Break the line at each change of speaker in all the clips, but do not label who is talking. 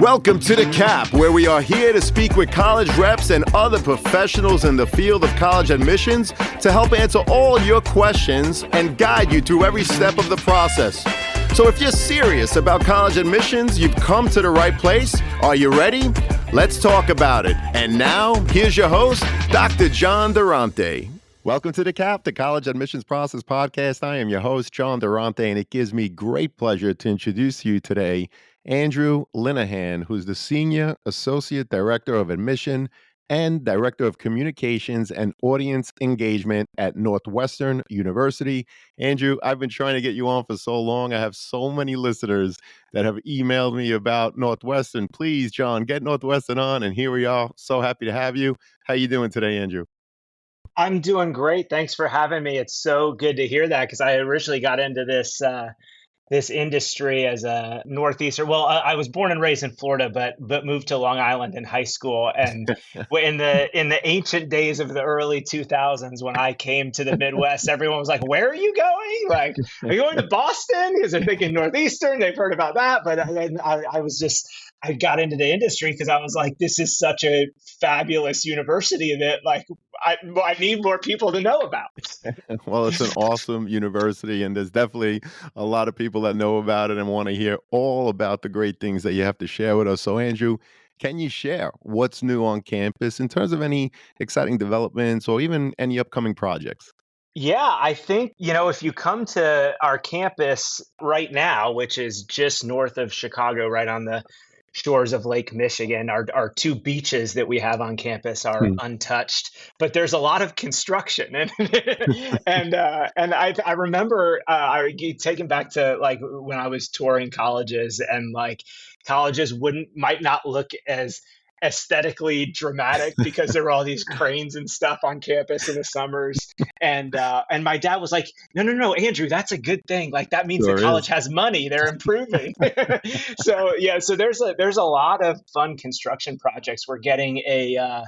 Welcome to The Cap, where we are here to speak with college reps and other professionals in the field of college admissions to help answer all your questions and guide you through every step of the process. So if you're serious about college admissions, you've come to the right place. Are you ready? Let's talk about it. And now, here's your host, Dr. John Durante. Welcome to The Cap, the College Admissions Process Podcast. I am your host, John Durante, and it gives me great pleasure to introduce to you today Andrew Linnehan, who's the Senior Associate Director of Admission and Director of Communications and Audience Engagement at Northwestern University. Andrew, I've been trying to get you on for so long. I have so many listeners that have emailed me about Northwestern. Please, John, get Northwestern on, and here we are. So happy to have you. How you doing today, Andrew?
I'm doing great. Thanks for having me. It's so good to hear that because I originally got into this industry as a Northeastern. Well, I was born and raised in Florida, but moved to Long Island in high school. And in the ancient days of the early 2000s, when I came to the Midwest, everyone was like, "Where are you going? Like, are you going to Boston?" Because they're thinking Northeastern. They've heard about that, but I got into the industry because I was like, "This is such a fabulous university that like I need more people to know about."
Well, it's an awesome university, and there's definitely a lot of people that know about it and want to hear all about the great things that you have to share with us. So, Andrew, can you share what's new on campus in terms of any exciting developments or even any upcoming projects?
Yeah, I think, if you come to our campus right now, which is just north of Chicago, right on the shores of Lake Michigan, our two beaches that we have on campus are
Hmm.
untouched, but there's a lot of construction. And and I remember I get taken back to like when I was touring colleges, and like colleges might not look as aesthetically dramatic because there were all these cranes and stuff on campus in the summers. And my dad was like, no, Andrew, that's a good thing. Like that means the
Sure
college
is.
has money. They're improving. So yeah, so there's a lot of fun construction projects. We're getting a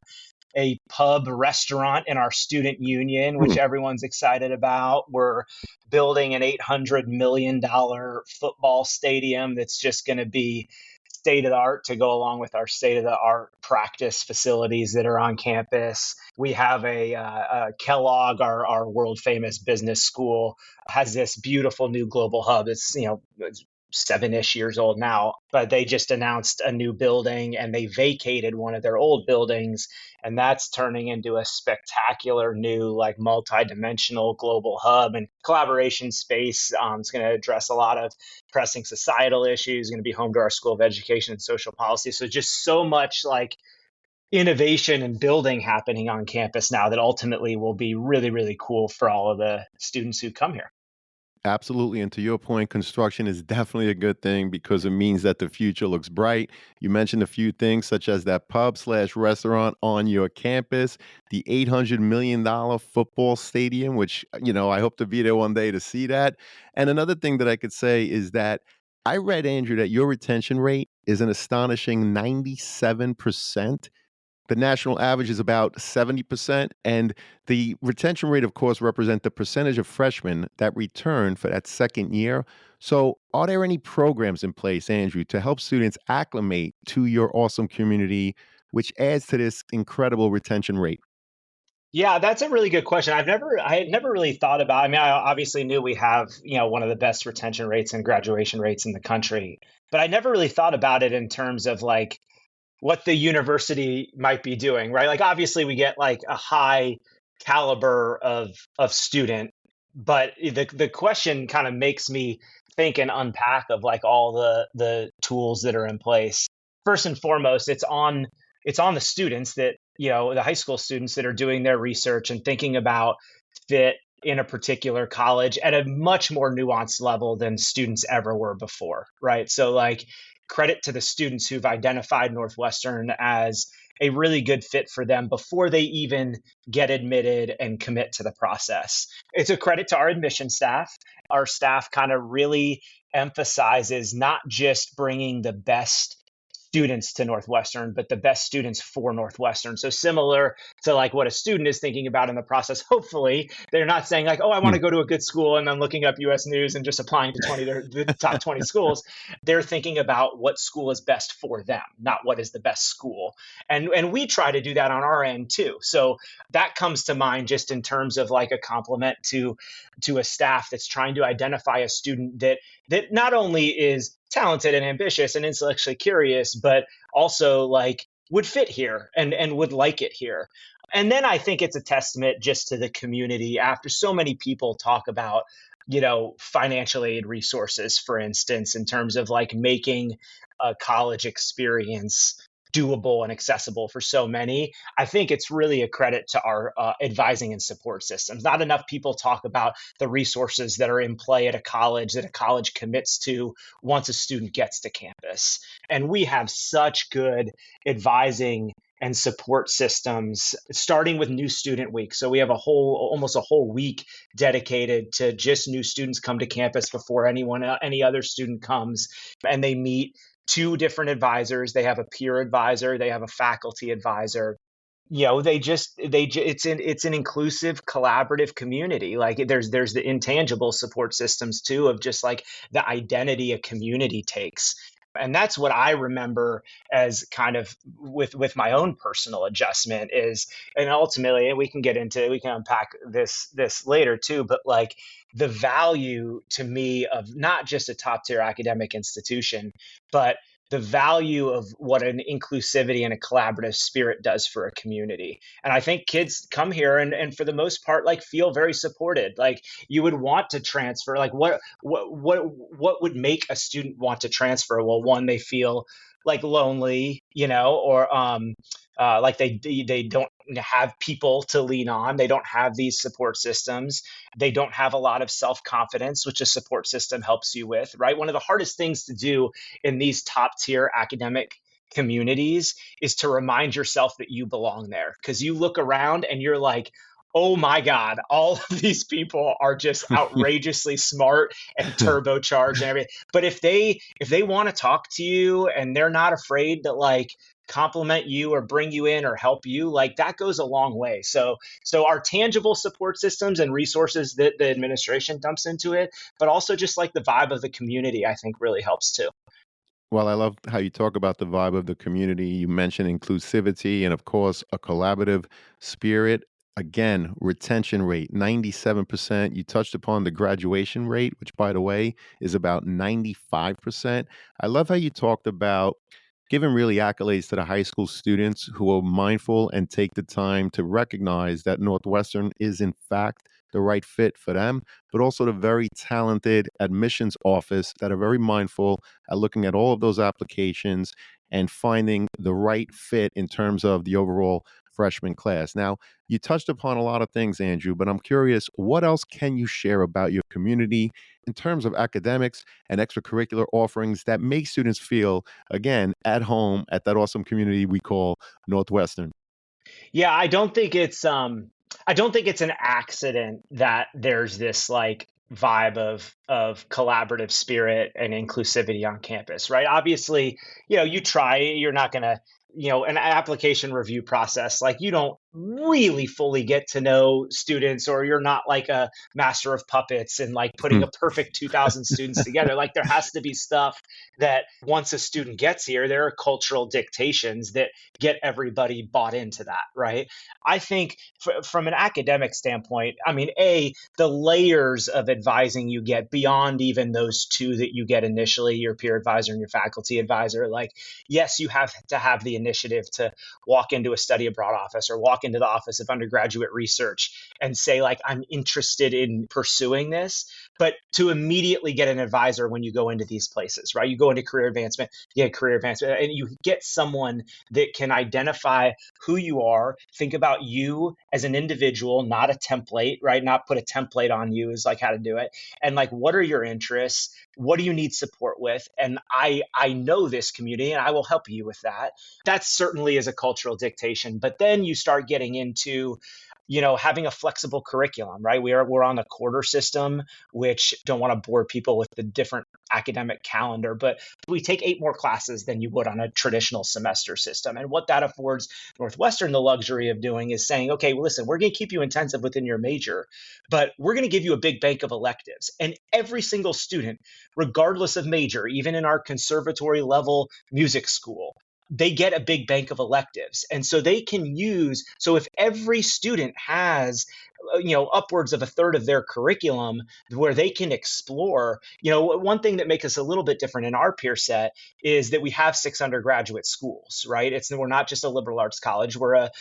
pub restaurant in our student union, which
Hmm.
everyone's excited about. We're building an $800 million football stadium that's just going to be state of the art to go along with our state of the art practice facilities that are on campus. We have a Kellogg, our world famous business school, has this beautiful new global hub. It's 7-ish years old now, but they just announced a new building and they vacated one of their old buildings, and that's turning into a spectacular new like multi-dimensional global hub and collaboration space. It's going to address a lot of pressing societal issues, going to be home to our School of Education and Social Policy. So just so much like innovation and building happening on campus now that ultimately will be really, really cool for all of the students who come here.
Absolutely. And to your point, construction is definitely a good thing because it means that the future looks bright. You mentioned a few things such as that pub/restaurant on your campus, the $800 million football stadium, which, I hope to be there one day to see that. And another thing that I could say is that I read, Andrew, that your retention rate is an astonishing 97%. The national average is about 70%, and the retention rate, of course, represent the percentage of freshmen that return for that second year. So, are there any programs in place, Andrew, to help students acclimate to your awesome community, which adds to this incredible retention rate?
Yeah, that's a really good question. I had never really thought about. I mean, I obviously knew we have, one of the best retention rates and graduation rates in the country, but I never really thought about it in terms of like what the university might be doing, right? Like obviously we get like a high caliber of student, but the question kind of makes me think and unpack of like all the tools that are in place. First and foremost, it's on the students that, the high school students that are doing their research and thinking about fit in a particular college at a much more nuanced level than students ever were before, right? So like credit to the students who've identified Northwestern as a really good fit for them before they even get admitted and commit to the process. It's a credit to our admission staff. Our staff kind of really emphasizes not just bringing the best students to Northwestern, but the best students for Northwestern. So similar to like what a student is thinking about in the process. Hopefully, they're not saying like, "Oh, I want
Hmm.
to go to a good school," and then looking up U.S. News and just applying to the top 20 schools. They're thinking about what school is best for them, not what is the best school. And we try to do that on our end too. So that comes to mind just in terms of like a compliment to a staff that's trying to identify a student that not only is talented and ambitious and intellectually curious, but also like would fit here and would like it here. And then I think it's a testament just to the community after so many people talk about, financial aid resources, for instance, in terms of like making a college experience doable and accessible for so many. I think it's really a credit to our advising and support systems. Not enough people talk about the resources that are in play at a college that a college commits to once a student gets to campus. And we have such good advising and support systems, starting with new student week. So we have almost a whole week dedicated to just new students come to campus before any other student comes, and they meet two different advisors. They have a peer advisor, they have a faculty advisor. It's an inclusive, collaborative community. Like there's the intangible support systems too of just like the identity a community takes. And that's what I remember as kind of with my own personal adjustment is, and ultimately we can unpack this later too, but like the value to me of not just a top tier academic institution, but the value of what an inclusivity and a collaborative spirit does for a community. And I think kids come here and for the most part, like feel very supported. Like you would want to transfer. Like what would make a student want to transfer? Well, one, they feel like lonely, or like they don't have people to lean on. They don't have these support systems. They don't have a lot of self confidence, which a support system helps you with. Right. One of the hardest things to do in these top tier academic communities is to remind yourself that you belong there, because you look around and you're like, oh my God, all of these people are just outrageously smart and turbocharged and everything. But if they want to talk to you and they're not afraid to like compliment you or bring you in or help you, like that goes a long way. So our tangible support systems and resources that the administration dumps into it, but also just like the vibe of the community, I think really helps too.
Well, I love how you talk about the vibe of the community. You mentioned inclusivity and, of course, a collaborative spirit. Again, retention rate, 97%. You touched upon the graduation rate, which, by the way, is about 95%. I love how you talked about giving really accolades to the high school students who are mindful and take the time to recognize that Northwestern is, in fact, the right fit for them, but also the very talented admissions office that are very mindful at looking at all of those applications and finding the right fit in terms of the overall freshman class. Now, you touched upon a lot of things, Andrew, but I'm curious, what else can you share about your community in terms of academics and extracurricular offerings that make students feel, again, at home at that awesome community we call Northwestern?
Yeah, I don't think it's an accident that there's this like vibe of collaborative spirit and inclusivity on campus, right? Obviously, you're not gonna, an application review process, like you don't really fully get to know students, or you're not like a master of puppets and like putting a perfect 2,000 students together. Like there has to be stuff that once a student gets here, there are cultural dictations that get everybody bought into that, right? I think from an academic standpoint, I mean, the layers of advising you get beyond even those two that you get initially, your peer advisor and your faculty advisor. Like, yes, you have to have the initiative to walk into a study abroad office or walk into the office of undergraduate research and say, like, I'm interested in pursuing this. But to immediately get an advisor when you go into these places, right? You go into career advancement, you get career advancement, and you get someone that can identify who you are, think about you as an individual, not a template, right? Not put a template on you is like how to do it. And like, what are your interests? What do you need support with? And I know this community and I will help you with that. That certainly is a cultural dictation. But then you start getting into having a flexible curriculum, right? We're on the quarter system, which don't want to bore people with the different academic calendar, but we take 8 more classes than you would on a traditional semester system. And what that affords Northwestern the luxury of doing is saying, okay, well, listen, we're going to keep you intensive within your major, but we're going to give you a big bank of electives. And every single student, regardless of major, even in our conservatory level music school, they get a big bank of electives. And so they can use, so if every student has, upwards of a third of their curriculum where they can explore, one thing that makes us a little bit different in our peer set is that we have 6 undergraduate schools, right? We're not just a liberal arts college. We're a,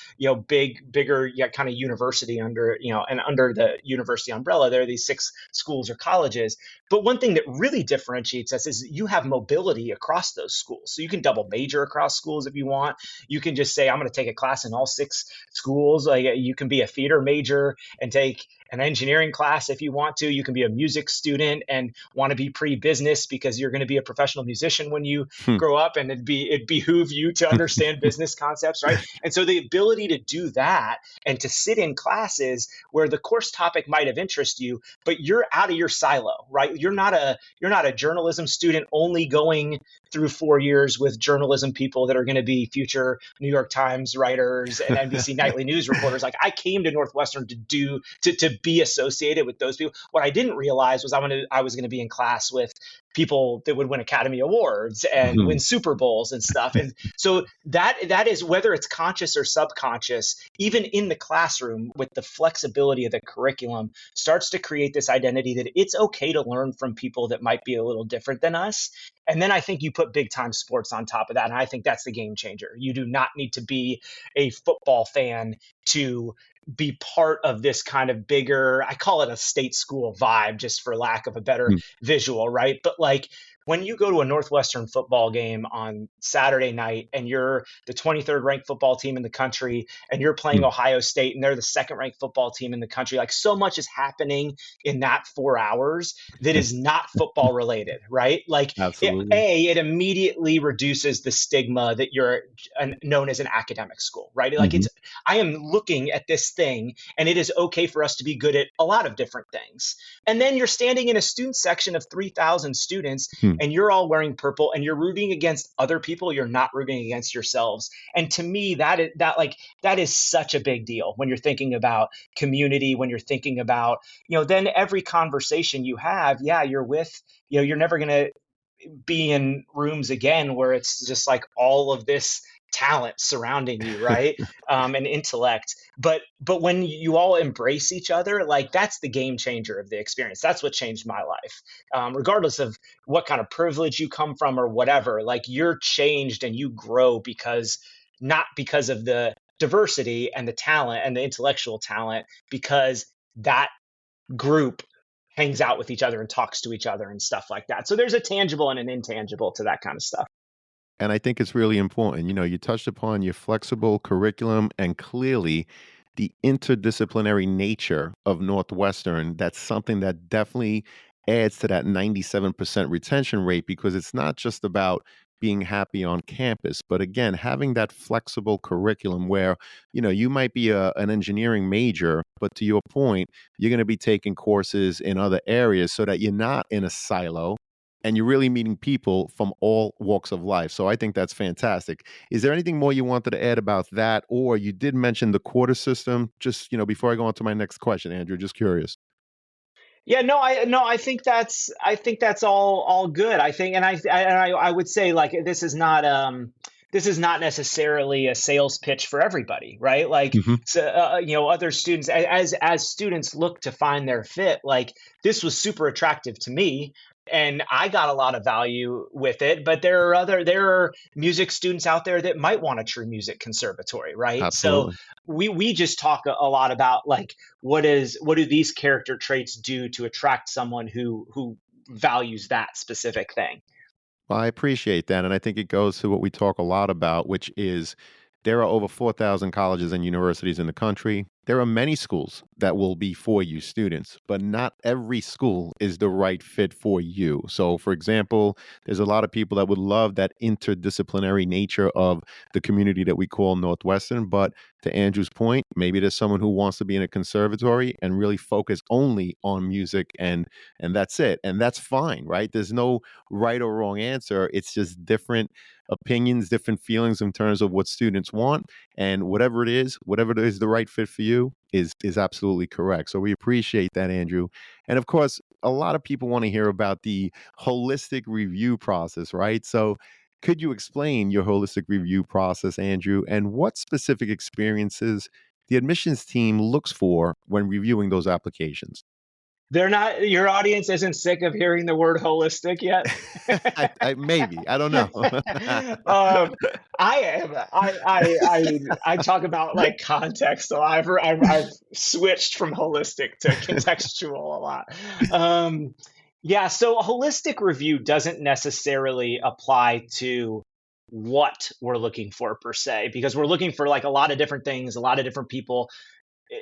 bigger, kind of university under, and under the university umbrella, there are these 6 schools or colleges. But one thing that really differentiates us is you have mobility across those schools. So you can double major across schools if you want. You can just say, I'm going to take a class in all 6 schools. Like you can be a theater major and take an engineering class if you want to. You can be a music student and want to be pre-business because you're going to be a professional musician when you
Hmm.
grow up, and it behoove you to understand business concepts, right? And so the ability to do that and to sit in classes where the course topic might have interested you, but you're out of your silo, right? You're not a journalism student only going through 4 years with journalism people that are going to be future New York Times writers and NBC nightly news reporters. Like I came to Northwestern to be associated with those people. What I didn't realize was I was going to be in class with people that would win Academy Awards and
Mhm.
win Super Bowls and stuff. And so that is, whether it's conscious or subconscious, even in the classroom with the flexibility of the curriculum, starts to create this identity that it's okay to learn from people that might be a little different than us. And then I think you put big time sports on top of that. And I think that's the game changer. You do not need to be a football fan to be part of this kind of bigger, I call it a state school vibe, just for lack of a better
Hmm.
visual, right? But like when you go to a Northwestern football game on Saturday night and you're the 23rd ranked football team in the country and you're playing
Hmm.
Ohio State and they're the second ranked football team in the country, like so much is happening in that 4 hours that is not football related, right? Like
Absolutely.
it immediately reduces the stigma that you're known as an academic school, right? Like
Hmm.
I am looking at this thing and it is okay for us to be good at a lot of different things. And then you're standing in a student section of 3,000 students
Hmm.
and you're all wearing purple and you're rooting against other people. You're not rooting against yourselves. And to me, that is such a big deal when you're thinking about community, when you're thinking about, then every conversation you have, yeah, you're with, you're never going to be in rooms again where it's just like all of this talent surrounding you, right? And intellect. But when you all embrace each other, like that's the game changer of the experience. That's what changed my life. Regardless of what kind of privilege you come from or whatever, like you're changed and you grow because not because of the diversity and the talent and the intellectual talent, because that group hangs out with each other and talks to each other and stuff like that. So there's a tangible and an intangible to that kind of stuff.
And I think it's really important. You touched upon your flexible curriculum and clearly the interdisciplinary nature of Northwestern. That's something that definitely adds to that 97% retention rate because it's not just about being happy on campus, but again, having that flexible curriculum where, you might be an engineering major, but to your point, you're going to be taking courses in other areas so that you're not in a silo and you're really meeting people from all walks of life. So I think that's fantastic. Is there anything more you wanted to add about that? Or you did mention the quarter system. Just, before I go on to my next question, Andrew, just curious.
Yeah, no, I think that's all good. I think, and I would say like this is not necessarily a sales pitch for everybody, right? Like,
Hmm.
so, other students, as students look to find their fit, like this was super attractive to me, and I got a lot of value with it. But there are music students out there that might want a true music conservatory, right? So
Absolutely.
we just talk a lot about like what do these character traits do to attract someone who values that specific thing.
Well, I appreciate that. And I think it goes to what we talk a lot about, which is there are over 4,000 colleges and universities in the country. There are many schools that will be for you students, but not every school is the right fit for you. So, for example, there's a lot of people that would love that interdisciplinary nature of the community that we call Northwestern. But to Andrew's point, maybe there's someone who wants to be in a conservatory and really focus only on music and that's it. And that's fine, right? There's no right or wrong answer. It's just different opinions, different feelings in terms of what students want, and whatever it is the right fit for you is absolutely correct. So we appreciate that, Andrew. And of course, a lot of people want to hear about the holistic review process, right? So could you explain your holistic review process, Andrew, and what specific experiences the admissions team looks for when reviewing those applications?
They're not, your audience isn't sick of hearing the word holistic yet?
Maybe I don't know.
I am. I talk about like context, so I've switched from holistic to contextual a lot. Um, yeah, so a holistic review doesn't necessarily apply to what we're looking for per se, because we're looking for like a lot of different things, a lot of different people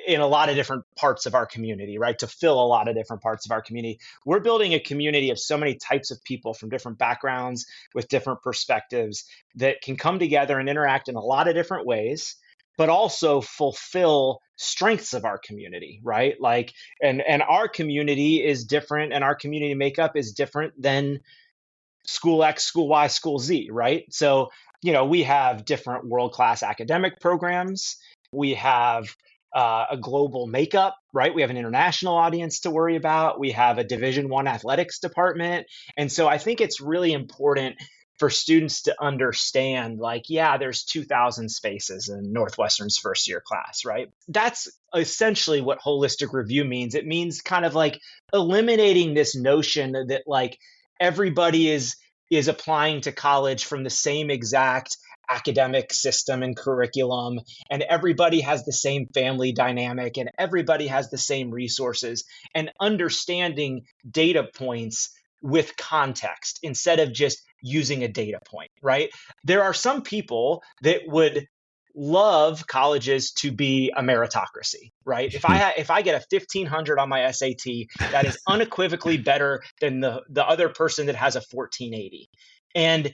in a lot of different parts of our community, right? To fill a lot of different parts of our community. We're building a community of so many types of people from different backgrounds with different perspectives that can come together and interact in a lot of different ways, but also fulfill strengths of our community, right? Like, and our community is different, and our community makeup is different than school X, school Y, school Z, right? So, we have different world-class academic programs. We have a global makeup, right? We have an international audience to worry about. We have a Division I athletics department. And so I think it's really important for students to understand, like, yeah, there's 2,000 spaces in Northwestern's first year class, right? That's essentially what holistic review means. It means kind of like eliminating this notion that like everybody is applying to college from the same exact academic system and curriculum, and everybody has the same family dynamic, and everybody has the same resources, and understanding data points with context instead of just using a data point, right? There are some people that would love colleges to be a meritocracy, right? If I get a 1500 on my SAT, that is unequivocally better than the other person that has a 1480. And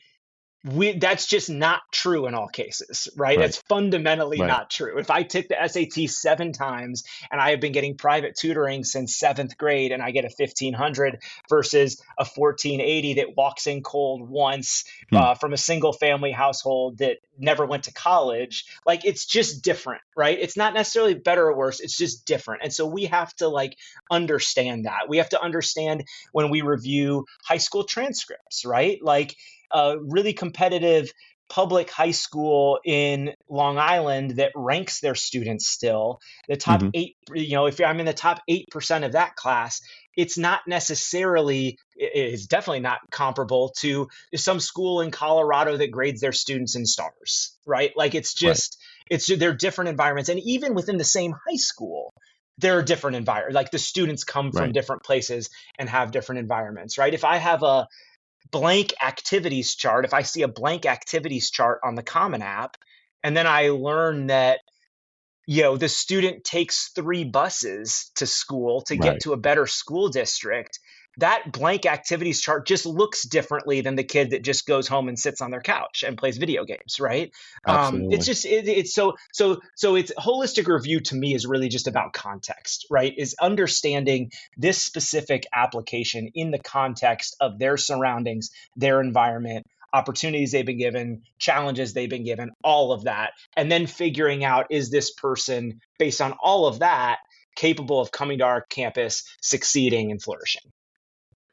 that's just not true in all cases, right?
Right,
That's fundamentally
right.
not true. If I took the SAT 7 times and I have been getting private tutoring since seventh grade and I get a 1500 versus a 1480 that walks in cold once
Hmm.
from a single family household that never went to college, like it's just different, right? It's not necessarily better or worse. It's just different. And so we have to like understand that. We have to understand when we review high school transcripts, right? Like, a really competitive public high school in Long Island that ranks their students still, the top
Hmm.
eight, if I'm in the top 8% of that class, it's not necessarily, it's definitely not comparable to some school in Colorado that grades their students in stars, right? Like
Right.
they're different environments. And even within the same high school, there are different environments. Like the students come from
Right.
different places and have different environments, right? If I have a blank activities chart, if I see a blank activities chart on the Common App, and then I learn that, the student takes 3 buses to school to get
Right.
to a better school district, that blank activities chart just looks differently than the kid that just goes home and sits on their couch and plays video games, right? It's
Absolutely.
just it's so it's holistic review to me is really just about context, right? Is understanding this specific application in the context of their surroundings, their environment, opportunities they've been given, challenges they've been given, all of that. And then figuring out, is this person, based on all of that, capable of coming to our campus, succeeding and flourishing?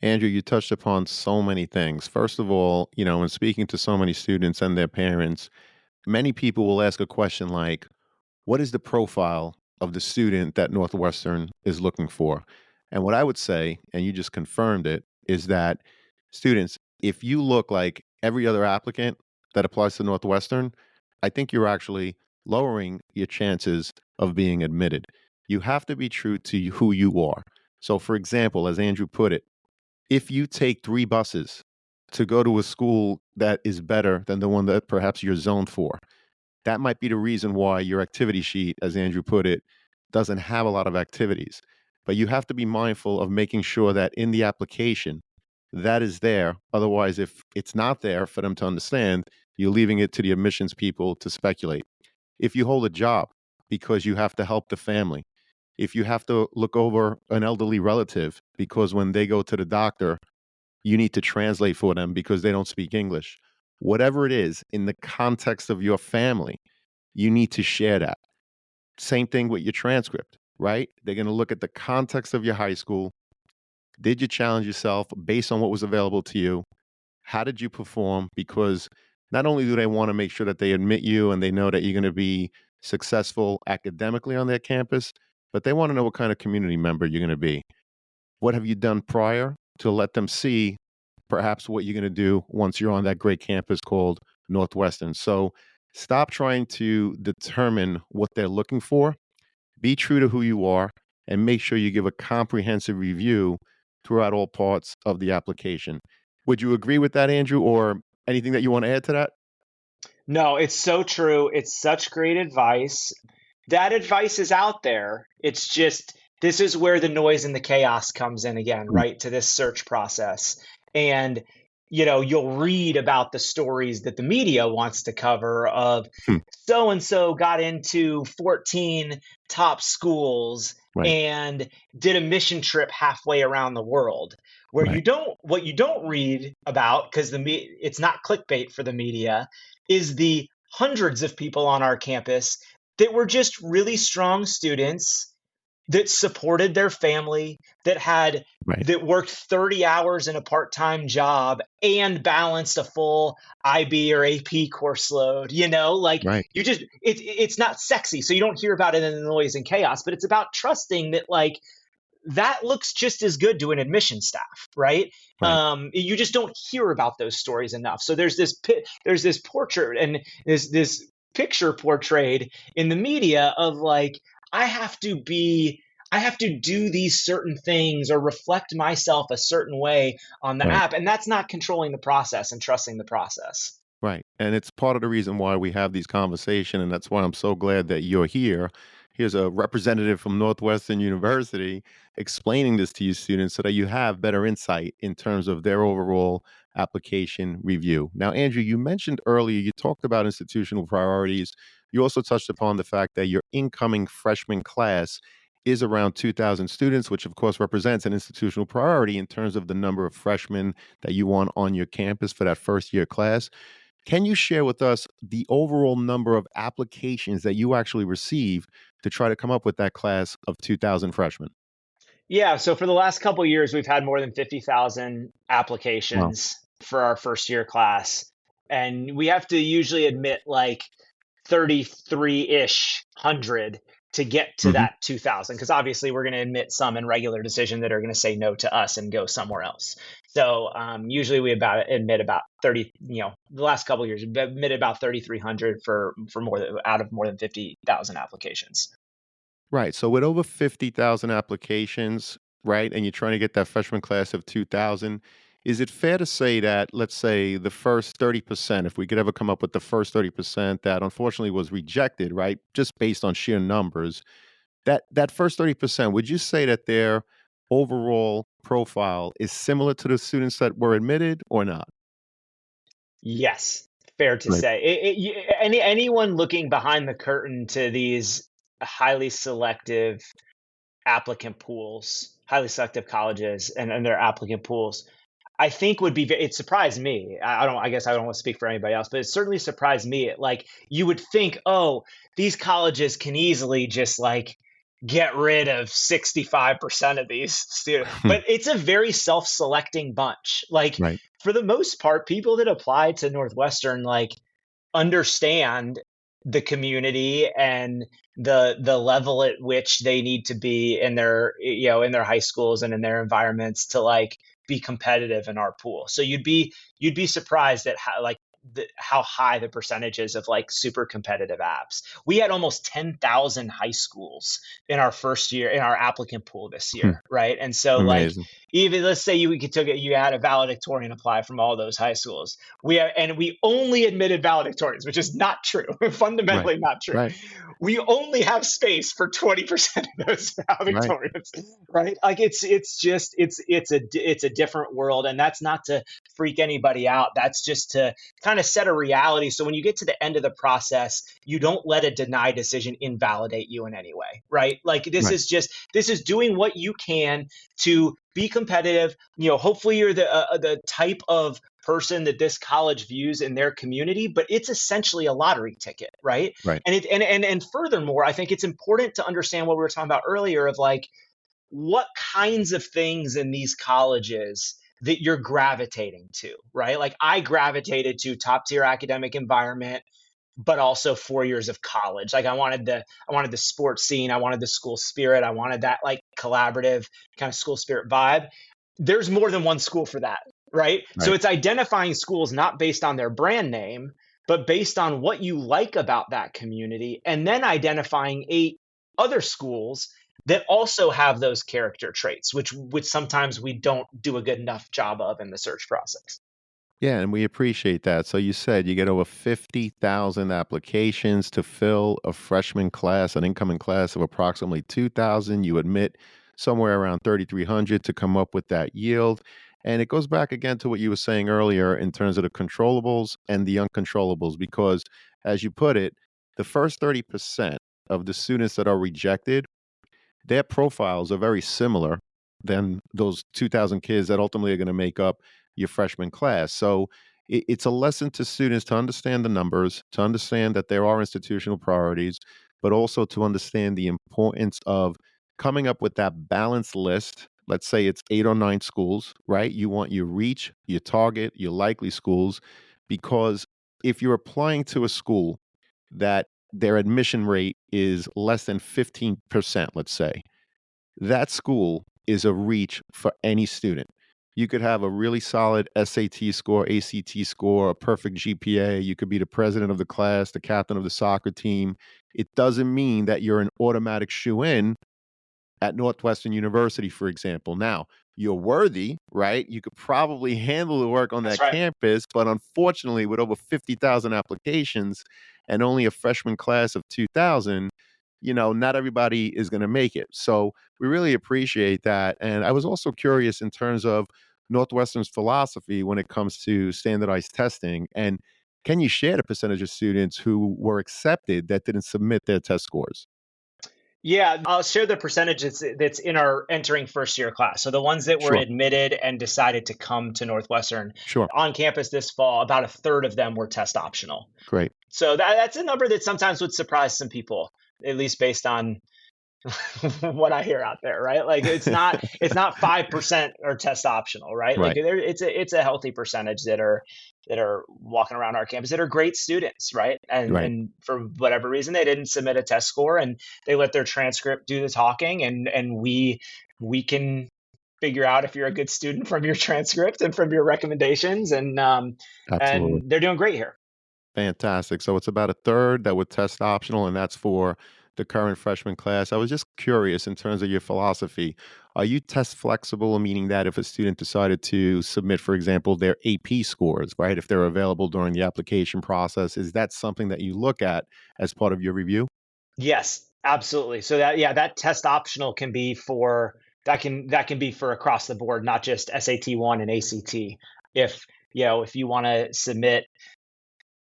Andrew, you touched upon so many things. First of all, when speaking to so many students and their parents, many people will ask a question like, what is the profile of the student that Northwestern is looking for? And what I would say, and you just confirmed it, is that students, if you look like every other applicant that applies to Northwestern, I think you're actually lowering your chances of being admitted. You have to be true to who you are. So, for example, as Andrew put it, if you take 3 buses to go to a school that is better than the one that perhaps you're zoned for, that might be the reason why your activity sheet, as Andrew put it, doesn't have a lot of activities. But you have to be mindful of making sure that in the application that is there. Otherwise, if it's not there for them to understand, you're leaving it to the admissions people to speculate. If you hold a job because you have to help the family, if you have to look over an elderly relative because when they go to the doctor, you need to translate for them because they don't speak English. Whatever it is in the context of your family, you need to share that. Same thing with your transcript, right? They're going to look at the context of your high school. Did you challenge yourself based on what was available to you? How did you perform? Because not only do they want to make sure that they admit you and they know that you're going to be successful academically on their campus, but they want to know what kind of community member you're going to be. What have you done prior to let them see perhaps what you're going to do once you're on that great campus called Northwestern? So stop trying to determine what they're looking for. Be true to who you are and make sure you give a comprehensive review throughout all parts of the application. Would you agree with that, Andrew, or anything that you want to add to that?
No, it's so true. It's such great advice. That advice is out there. It's just this is where the noise and the chaos comes in again,
Mm,
right? To this search process. And you'll read about the stories that the media wants to cover of
hmm,
so and so got into 14 top schools
right,
and did a mission trip halfway around the world. Where
right,
what you don't read about, because it's not clickbait for the media, is the hundreds of people on our campus that were just really strong students that supported their family,
right,
that worked 30 hours in a part-time job and balanced a full IB or AP course load, like
right,
it's not sexy. So you don't hear about it in the noise and chaos, but it's about trusting that like that looks just as good to an admission staff, right?
right,
You just don't hear about those stories enough. So there's this portrait and this picture portrayed in the media of like I have to be I have to do these certain things or reflect myself a certain way on the
right.
app, and that's not controlling the process and trusting the process.
Right. And it's part of the reason why we have these conversations. And that's why I'm so glad that you're here. Here's a representative from Northwestern University explaining this to you students so that you have better insight in terms of their overall application review. Now, Andrew, you mentioned earlier, you talked about institutional priorities. You also touched upon the fact that your incoming freshman class is around 2,000 students, which of course represents an institutional priority in terms of the number of freshmen that you want on your campus for that first year class. Can you share with us the overall number of applications that you actually receive to try to come up with that class of 2,000 freshmen?
Yeah, so for the last couple of years, we've had more than 50,000
Wow.
applications for our first year class. And we have to usually admit like 33-ish hundred to get to
Hmm.
that 2,000 because obviously we're going to admit some in regular decision that are going to say no to us and go somewhere else. So usually we admit about 30, the last couple of years we've admitted about 3,300 for out of more than 50,000 applications.
Right. So with over 50,000 applications, right, and you're trying to get that freshman class of 2,000, is it fair to say that, let's say, the first 30%, if we could ever come up with the first 30% that unfortunately was rejected, right, just based on sheer numbers, that first 30%, would you say that their overall profile is similar to the students that were admitted or not?
Yes, fair to
Right.
say. Anyone looking behind the curtain to these highly selective applicant pools, highly selective colleges and their applicant pools, I think would be it surprised me. I guess I don't want to speak for anybody else, but it certainly surprised me. Like you would think, oh, these colleges can easily just like get rid of 65% of these students. But it's a very self-selecting bunch. Like
Right.
for the most part, people that apply to Northwestern like understand the community and the level at which they need to be in their in their high schools and in their environments to like be competitive in our pool. So you'd be surprised at how high the percentages of like super competitive apps. We had almost 10,000 high schools in our first year in our applicant pool this year, right? And so like
Amazing.
even let's say you had a valedictorian apply from all those high schools. We only admitted valedictorians, which is not true,
Right.
fundamentally not true.
Right.
we only have space for 20% of those
Right.
valedictorians, right? Like it's a different world, and that's not to freak anybody out. That's just to kind of set a reality. So when you get to the end of the process, you don't let a deny decision invalidate you in any way, right? Like
Right.
this is doing what you can to be competitive. Hopefully you're the type of person that this college views in their community, but it's essentially a lottery ticket, right?
Right.
And furthermore, I think it's important to understand what we were talking about earlier of like what kinds of things in these colleges that you're gravitating to, right? Like I gravitated to top tier academic environment, but also 4 years of college. Like I wanted the sports scene, I wanted the school spirit, I wanted that like collaborative kind of school spirit vibe. There's more than one school for that, right? So
Right.
it's identifying schools not based on their brand name, but based on what you like about that community, and then identifying 8 other schools that also have those character traits, which sometimes we don't do a good enough job of in the search process.
Yeah, and we appreciate that. So you said you get over 50,000 applications to fill a freshman class, an incoming class of approximately 2,000. You admit somewhere around 3,300 to come up with that yield. And it goes back again to what you were saying earlier in terms of the controllables and the uncontrollables, because as you put it, the first 30% of the students that are rejected, their profiles are very similar than those 2,000 kids that ultimately are going to make up your freshman class. So it's a lesson to students to understand the numbers, to understand that there are institutional priorities, but also to understand the importance of coming up with that balanced list. Let's say it's 8 or 9 schools, right? You want your reach, your target, your likely schools, because if you're applying to a school that their admission rate is less than 15%, let's say, that school is a reach for any student. You could have a really solid SAT score, ACT score, a perfect GPA. You could be the president of the class, the captain of the soccer team. It doesn't mean that you're an automatic shoe in at Northwestern University, for example. Now, you're worthy, right? You could probably handle the work on
That's
that
right.
campus, but unfortunately, with over 50,000 applications and only a freshman class of 2,000, not everybody is going to make it. So we really appreciate that. And I was also curious in terms of Northwestern's philosophy when it comes to standardized testing. And can you share the percentage of students who were accepted that didn't submit their test scores?
Yeah, I'll share the percentages that's in our entering first year class. So the ones that were
Sure.
admitted and decided to come to Northwestern
Sure.
on campus this fall, about a third of them were test optional.
Great.
So that's a number that sometimes would surprise some people, at least based on what I hear out there, right? Like it's not 5% are test optional, right? Like
Right.
it's a healthy percentage that are walking around our campus that are great students, right? And
Right.
and for whatever reason they didn't submit a test score, and they let their transcript do the talking, and we can figure out if you're a good student from your transcript and from your recommendations,
Absolutely.
and they're doing great here.
Fantastic. So it's about a third that would test optional, and that's for the current freshman class. I was just curious in terms of your philosophy. Are you test flexible, meaning that if a student decided to submit, for example, their AP scores, right, if they're available during the application process, is that something that you look at as part of your review?
Yes, absolutely. So that test optional can be for that can be for across the board, not just SAT 1 and ACT. If you want to submit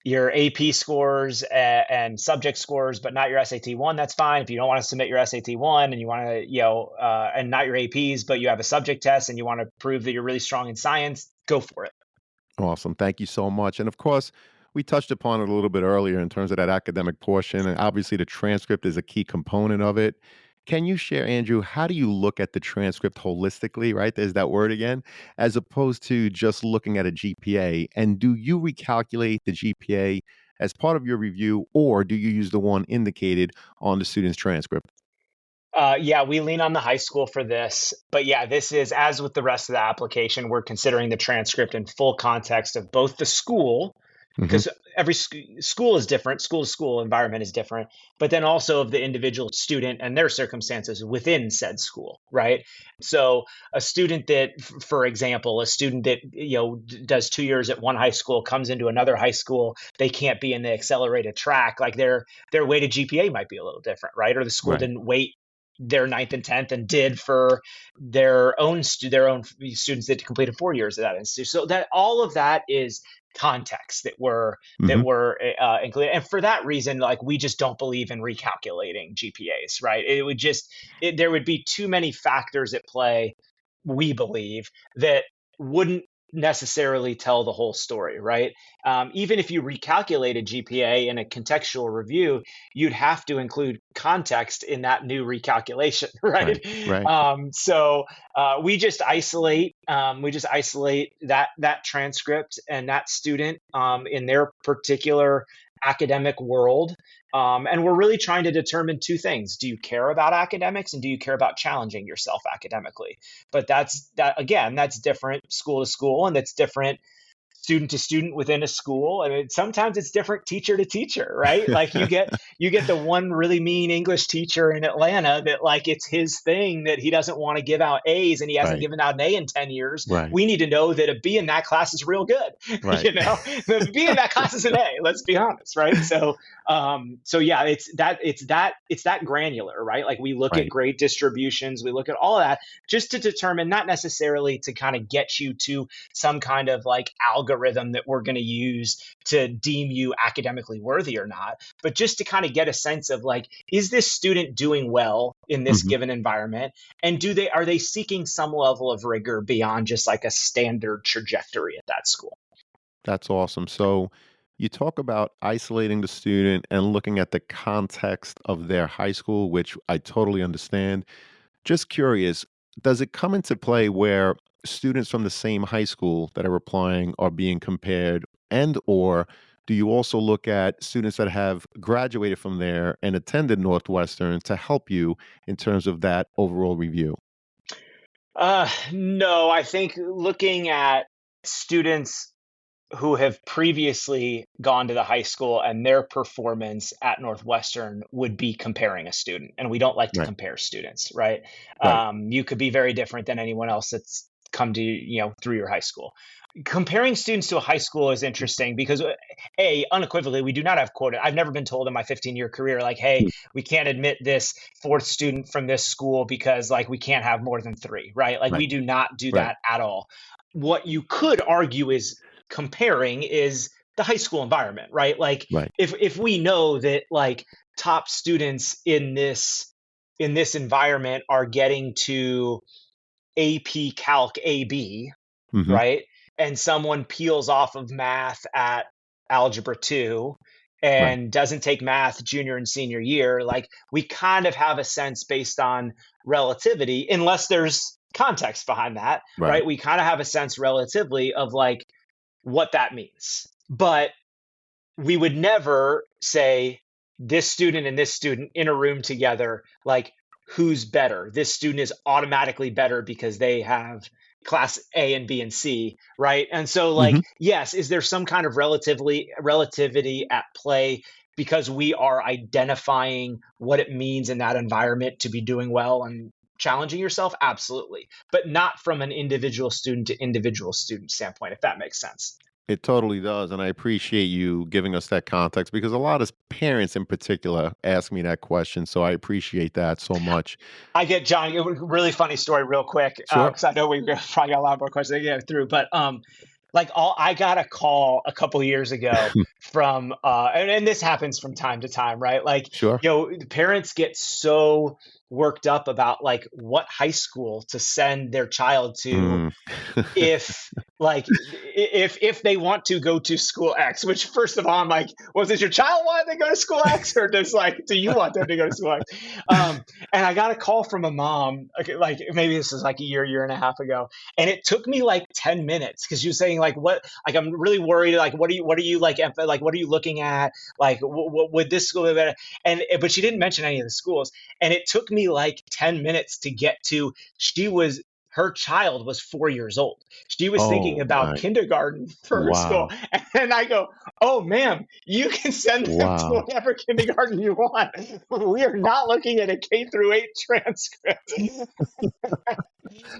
your AP scores and subject scores, but not your SAT 1, that's fine. If you don't want to submit your SAT 1 and you want to, and not your APs, but you have a subject test and you want to prove that you're really strong in science, go for it.
Awesome. Thank you so much. And of course, we touched upon it a little bit earlier in terms of that academic portion. And obviously, the transcript is a key component of it. Can you share, Andrew, how do you look at the transcript holistically, right? There's that word again, as opposed to just looking at a GPA. And do you recalculate the GPA as part of your review, or do you use the one indicated on the student's transcript?
Yeah, we lean on the high school for this. But yeah, this is as with the rest of the application, we're considering the transcript in full context of both the school because every school is different, school to school environment is different, but then also of the individual student and their circumstances within said school, right? So a student that, for example, a student that does 2 years at one high school comes into another high school, they can't be in the accelerated track. Like their weighted GPA might be a little different, right? Or the school
Right.
didn't weight their ninth and 10th and did for their own students that completed 4 years at that institute. So that all of that is context that
Hmm.
we're included. And for that reason, like we just don't believe in recalculating GPAs, right? There would be too many factors at play, we believe, that wouldn't necessarily tell the whole story, right? Even if you recalculated GPA in a contextual review, you'd have to include context in that new recalculation, right?
Right. Right.
We just isolate that transcript and that student in their particular academic world. And we're really trying to determine two things. Do you care about academics, and do you care about challenging yourself academically? But that's different school to school, and that's different student to student within a school. I mean, sometimes it's different teacher to teacher, right? Like you get the one really mean English teacher in Atlanta that like it's his thing that he doesn't want to give out A's, and he hasn't
Right.
given out an A in 10 years.
Right.
We need to know that a B in that class is real good.
Right.
The B in that class is an A, let's be honest, right? So yeah, it's that granular, right? Like we look at
Right.
grade distributions, we look at all of that just to determine, not necessarily to kind of get you to some kind of like algorithm that we're going to use to deem you academically worthy or not, but just to kind of get a sense of like, is this student doing well in this
Hmm.
given environment? And are they seeking some level of rigor beyond just like a standard trajectory at that school?
That's awesome. So you talk about isolating the student and looking at the context of their high school, which I totally understand. Just curious, does it come into play where students from the same high school that are applying are being compared, and or do you also look at students that have graduated from there and attended Northwestern to help you in terms of that overall review?
No, I think looking at students who have previously gone to the high school and their performance at Northwestern would be comparing a student. And we don't like to
Right.
compare students, right?
Right.
You could be very different than anyone else that's come to, through your high school. Comparing students to a high school is interesting because, unequivocally, we do not have quota. I've never been told in my 15-year career, like, hey,
Mm.
we can't admit this fourth student from this school because, like, we can't have more than three, right? Like, we
Right.
do not do
Right.
that at all. What you could argue is comparing is the high school environment, right? Like,
Right.
if we know that like top students in this environment are getting to AP Calc AB,
Hmm.
right? And someone peels off of math at Algebra 2
Right.
and doesn't take math junior and senior year, like we kind of have a sense based on relativity, unless there's context behind that,
Right.
right? We kind of have a sense relatively of like what that means. But we would never say this student and this student in a room together, like who's better. This student is automatically better because they have class A and B and C, right? And so
Hmm.
like, yes, is there some kind of relativity at play because we are identifying what it means in that environment to be doing well and challenging yourself? Absolutely. But not from an individual student to individual student standpoint, if that makes sense.
It totally does. And I appreciate you giving us that context because a lot of parents in particular ask me that question. So I appreciate that so much.
I get John. A really funny story, real quick,
Sure.
because I know we probably got a lot more questions to get through. But like I got a call a couple years ago from, and this happens from time to time, right? Like
Sure.
parents get so worked up about like what high school to send their child to
Mm.
if if they want to go to school X, which first of all, I'm like, well, does your child want to go to school X, or do you want them to go to school X? And I got a call from a mom, okay, like maybe this is like a year and a half ago, and it took me like 10 minutes because she was saying like, what, like I'm really worried, like what are you like what are you looking at, like what would this school be better? And but she didn't mention any of the schools, and it took me like 10 minutes to get to. She was her child was 4 years old. She was thinking
Oh
about
my.
kindergarten for her school.
Wow.
And I go, oh, ma'am, you can send them to
Wow.
whatever kindergarten you want. We are not looking at a K-8 transcript.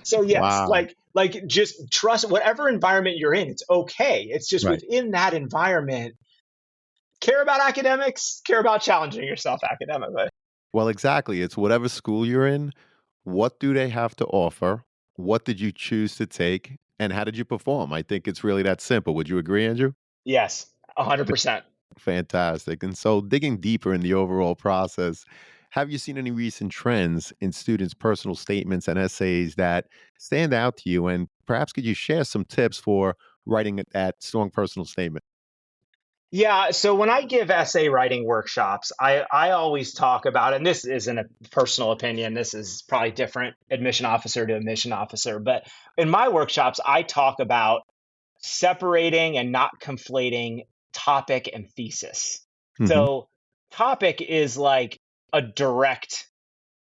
So yes,
Wow.
like just trust whatever environment you're in. It's okay. It's just
Right.
within that environment, care about academics, care about challenging yourself academically.
Well, exactly. It's whatever school you're in, what do they have to offer? What did you choose to take? And how did you perform? I think it's really that simple. Would you agree, Andrew?
Yes, 100%.
Fantastic. And so, digging deeper in the overall process, have you seen any recent trends in students' personal statements and essays that stand out to you? And perhaps could you share some tips for writing that strong personal statement?
Yeah, so when I give essay writing workshops, I always talk about, and this isn't a personal opinion, this is probably different admission officer to admission officer, but in my workshops, I talk about separating and not conflating topic and thesis.
Hmm.
So, topic is like a direct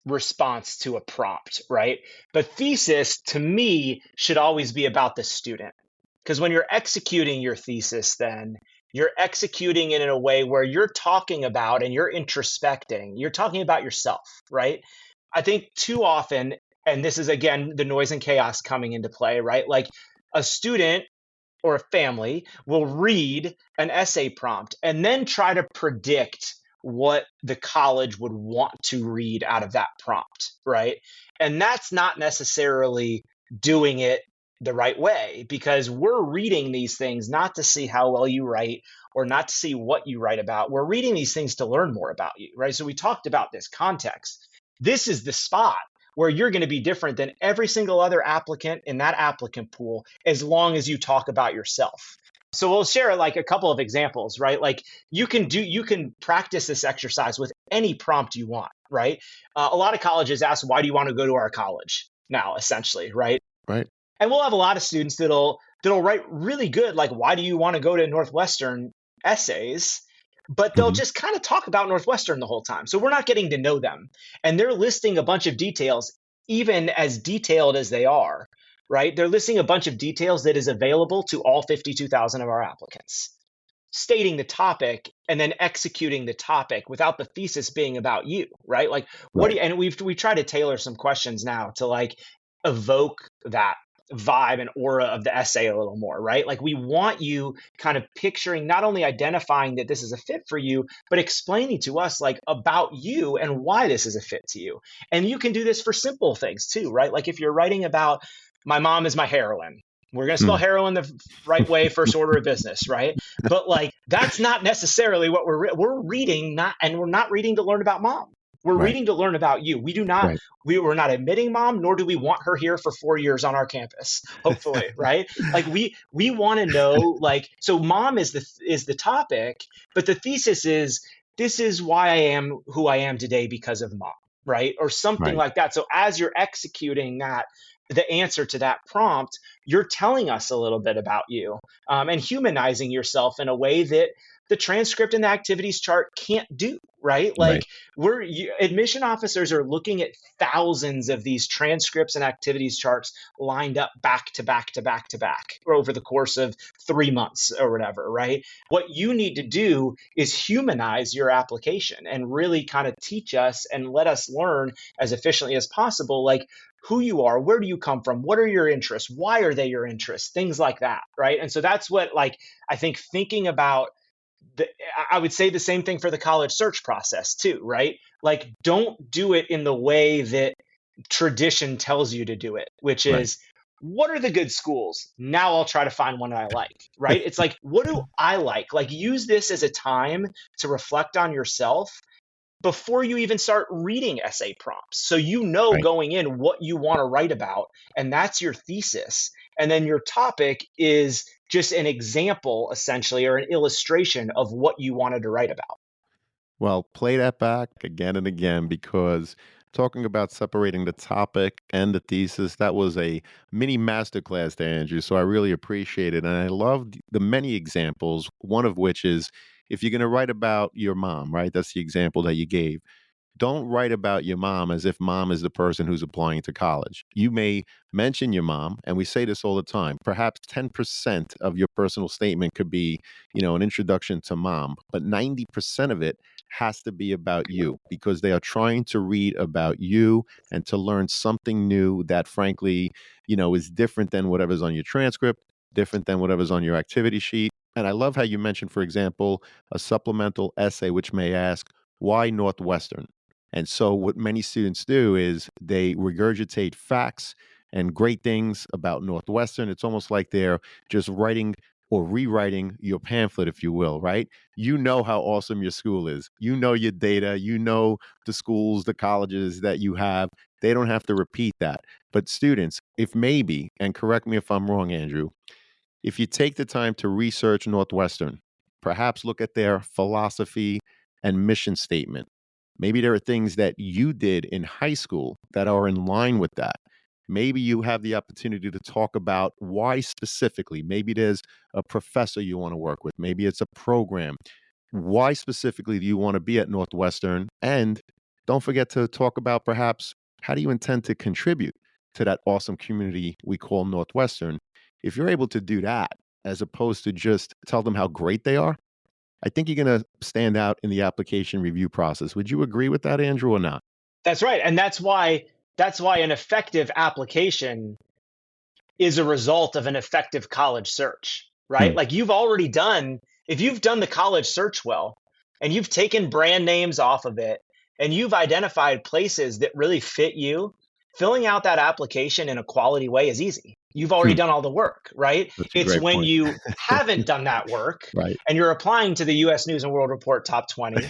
response to a prompt, right? But thesis to me should always be about the student. Because when you're executing your thesis, then you're executing it in a way where you're talking about and you're introspecting, you're talking about yourself, right? I think too often, and this is again the noise and chaos coming into play, right? Like a student or a family will read an essay prompt and then try to predict what the college would want to read out of that prompt, right? And that's not necessarily doing it the right way because we're reading these things not to see how well you write or not to see what you write about. We're reading these things to learn more about you, right? So we talked about this context. This is the spot where you're going to be different than every single other applicant in that applicant pool as long as you talk about yourself. So we'll share like a couple of examples, right? Like you can practice this exercise with any prompt you want, right? A lot of colleges ask, why do you want to go to our college now, essentially, right?
Right.
And we'll have a lot of students that'll write really good, like, why do you want to go to Northwestern essays? But they'll
Hmm.
just kind of talk about Northwestern the whole time. So we're not getting to know them. And they're listing a bunch of details, even as detailed as they are, right? They're listing a bunch of details that is available to all 52,000 of our applicants, stating the topic and then executing the topic without the thesis being about you, right? Like, what do
Right.
you, and we try to tailor some questions now to like evoke that vibe and aura of the essay a little more, right? Like we want you kind of picturing, not only identifying that this is a fit for you, but explaining to us like about you and why this is a fit to you. And you can do this for simple things too, right? Like if you're writing about my mom is my heroine, we're going to spell
Hmm.
heroin the right way, first order of business, right? But like that's not necessarily what we're reading, not, and we're not reading to learn about mom. We're
Right.
reading to learn about you.
Right.
We're not admitting mom, nor do we want her here for 4 years on our campus, hopefully, right? Like we want to know, like, so mom is the topic, but the thesis is this is why I am who I am today because of mom, right? Or something
Right.
like that. So as you're executing that, the answer to that prompt, you're telling us a little bit about you, and humanizing yourself in a way that the transcript and the activities chart can't do, right?
Right.
Like admission officers are looking at thousands of these transcripts and activities charts lined up back to back to back to back over the course of 3 months or whatever, right? What you need to do is humanize your application and really kind of teach us and let us learn as efficiently as possible, like who you are, where do you come from, what are your interests, why are they your interests, things like that, right? And so that's what, like, I think thinking about the, I would say the same thing for the college search process too, right? Like, don't do it in the way that tradition tells you to do it, which
Right.
is what are the good schools? Now I'll try to find one that I like, right? It's like, what do I like? Like, use this as a time to reflect on yourself before you even start reading essay prompts. So you know
Right.
going in what you want to write about, and that's your thesis. And then your topic is just an example, essentially, or an illustration of what you wanted to write about.
Well, play that back again and again because talking about separating the topic and the thesis, that was a mini masterclass there, Andrew. So I really appreciate it. And I love the many examples, one of which is if you're going to write about your mom, right? That's the example that you gave. don't write about your mom as if mom is the person who's applying to college. You may mention your mom, and we say this all the time. Perhaps 10% of your personal statement could be, an introduction to mom, but 90% of it has to be about you because they are trying to read about you and to learn something new that frankly, is different than whatever's on your transcript, different than whatever's on your activity sheet. And I love how you mentioned, for example, a supplemental essay which may ask, why Northwestern? And so, what many students do is they regurgitate facts and great things about Northwestern. It's almost like they're just writing or rewriting your pamphlet, if you will, right? You know how awesome your school is. You know your data. You know the schools, the colleges that you have. They don't have to repeat that. But students, if maybe, and correct me if I'm wrong, Andrew, if you take the time to research Northwestern, perhaps look at their philosophy and mission statement. Maybe there are things that you did in high school that are in line with that. Maybe you have the opportunity to talk about why specifically. Maybe there's a professor you want to work with. Maybe it's a program. Why specifically do you want to be at Northwestern? And don't forget to talk about perhaps how do you intend to contribute to that awesome community we call Northwestern. If you're able to do that, as opposed to just tell them how great they are, I think you're going to stand out in the application review process. Would you agree with that, Andrew, or not?
That's right. And that's why an effective application is a result of an effective college search, right?
Hmm.
Like if you've done the college search well and you've taken brand names off of it and you've identified places that really fit you, filling out that application in a quality way is easy. You've already
Hmm.
done all the work, right?
That's a
It's
great
when
point.
you haven't done that work
Right.
and you're applying to the US News and World Report top 20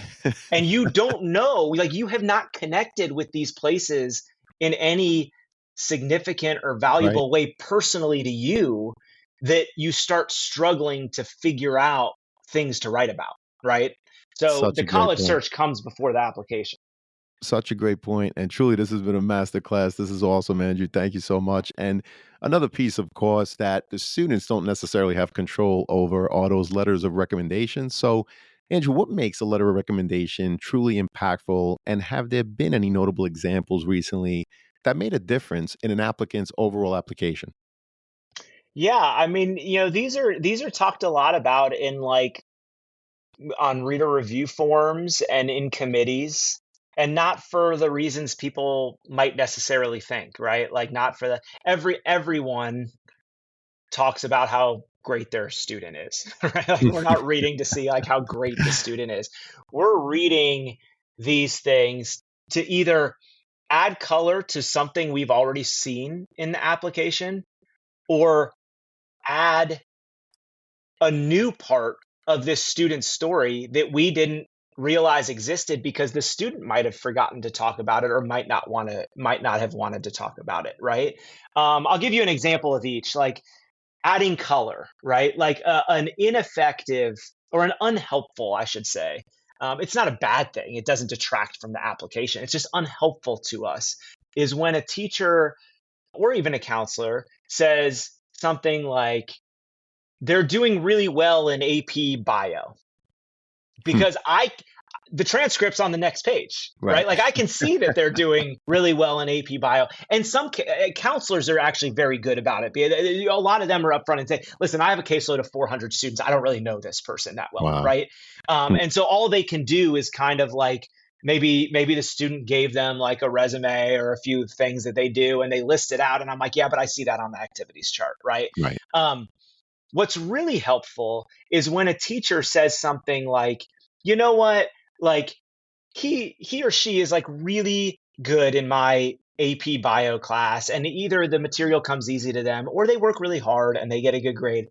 and you don't know, like you have not connected with these places in any significant or
Right.
valuable way personally to you, that you start struggling to figure out things to write about, right? So
Such
the
a great
college
point.
search comes before the application.
Such a great point. And truly, this has been a master class. This is awesome, Andrew. Thank you so much. And another piece, of course, that the students don't necessarily have control over are those letters of recommendation. So, Andrew, what makes a letter of recommendation truly impactful? And have there been any notable examples recently that made a difference in an applicant's overall application?
Yeah, I mean, these are talked a lot about in like on reader review forms and in committees, and not for the reasons people might necessarily think, right? Like not for the everyone talks about how great their student is, right? Like we're not reading to see like how great the student is. We're reading these things to either add color to something we've already seen in the application or add a new part of this student's story that we didn't realize existed because the student might have forgotten to talk about it or might not have wanted to talk about it, right? I'll give you an example of each. Like adding color, right? Like an ineffective or an unhelpful, I should say. It's not a bad thing. It doesn't detract from the application. It's just unhelpful to us. Is when a teacher or even a counselor says something like, they're doing really well in AP bio because the transcript's on the next page,
Right.
right? Like I can see that they're doing really well in AP bio, and some counselors are actually very good about it. A lot of them are upfront and say, "Listen, I have a caseload of 400 students. I don't really know this person that well,
Wow.
right?"
Hmm.
And so all they can do is kind of like maybe the student gave them like a resume or a few things that they do, and they list it out, and I'm like, "Yeah, but I see that on the activities chart, right?"
Right.
Um, What's really helpful is when a teacher says something like, you know what, like he or she is like really good in my AP bio class, and either the material comes easy to them or they work really hard and they get a good grade.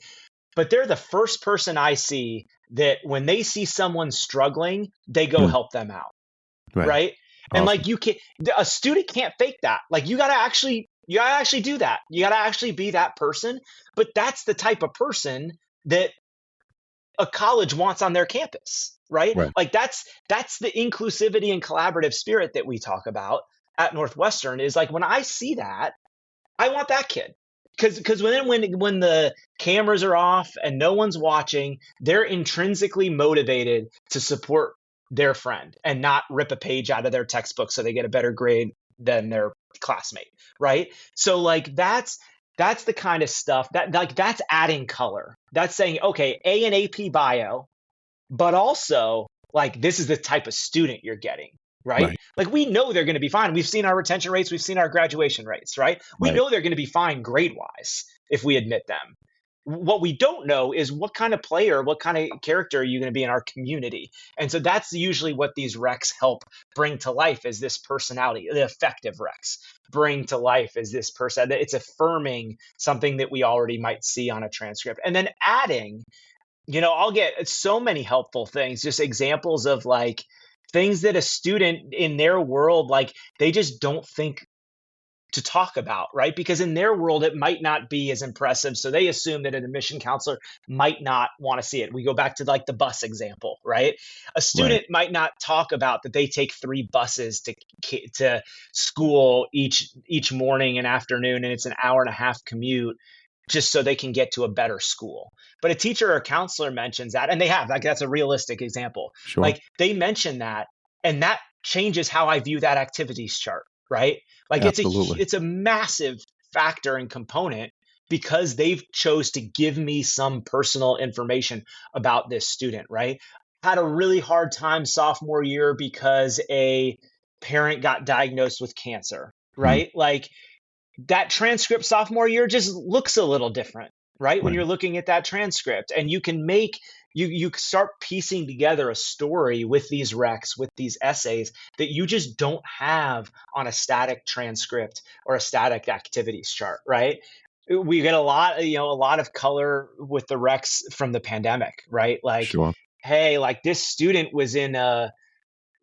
But they're the first person I see that when they see someone struggling, they go
Hmm.
help them out,
Right.
right? And
Awesome.
like a student can't fake that. Like you gotta actually do that. You gotta actually be that person. But that's the type of person that a college wants on their campus, right?
Right.
Like that's the inclusivity and collaborative spirit that we talk about at Northwestern. Is like when I see that, I want that kid. Because when the cameras are off and no one's watching, they're intrinsically motivated to support their friend and not rip a page out of their textbook so they get a better grade than their classmate, right? So like that's the kind of stuff that like that's adding color. That's saying, okay, A and AP bio, but also like this is the type of student you're getting, right?
Right.
Like we know they're going to be fine. We've seen our retention rates, we've seen our graduation rates, right? We
Right.
know they're going to be fine grade wise if we admit them. What we don't know is what kind of player, what kind of character are you going to be in our community? And so that's usually what these recs help bring to life is this personality, the effective recs bring to life is this person. It's affirming something that we already might see on a transcript. And then adding, I'll get so many helpful things, just examples of like things that a student in their world, like they just don't think to talk about, right? Because in their world, it might not be as impressive. So they assume that an admission counselor might not want to see it. We go back to like the bus example, right? A
Right.
student might not talk about that they take 3 buses to school each morning and afternoon, and it's an hour and a half commute just so they can get to a better school. But a teacher or a counselor mentions that, and they have, like, that's a realistic example.
Sure.
Like, they mention that, and that changes how I view that activities chart, right? Like,
Absolutely.
it's a massive factor and component because they've chose to give me some personal information about this student, right? Had a really hard time sophomore year because a parent got diagnosed with cancer,
Hmm.
right? Like, that transcript sophomore year just looks a little different, right? When you're
Right.
looking at that transcript, and you can make you start piecing together a story with these recs, with these essays that you just don't have on a static transcript or a static activities chart, right? We get a lot of color with the recs from the pandemic, right? Like,
Sure.
hey, like this student was in a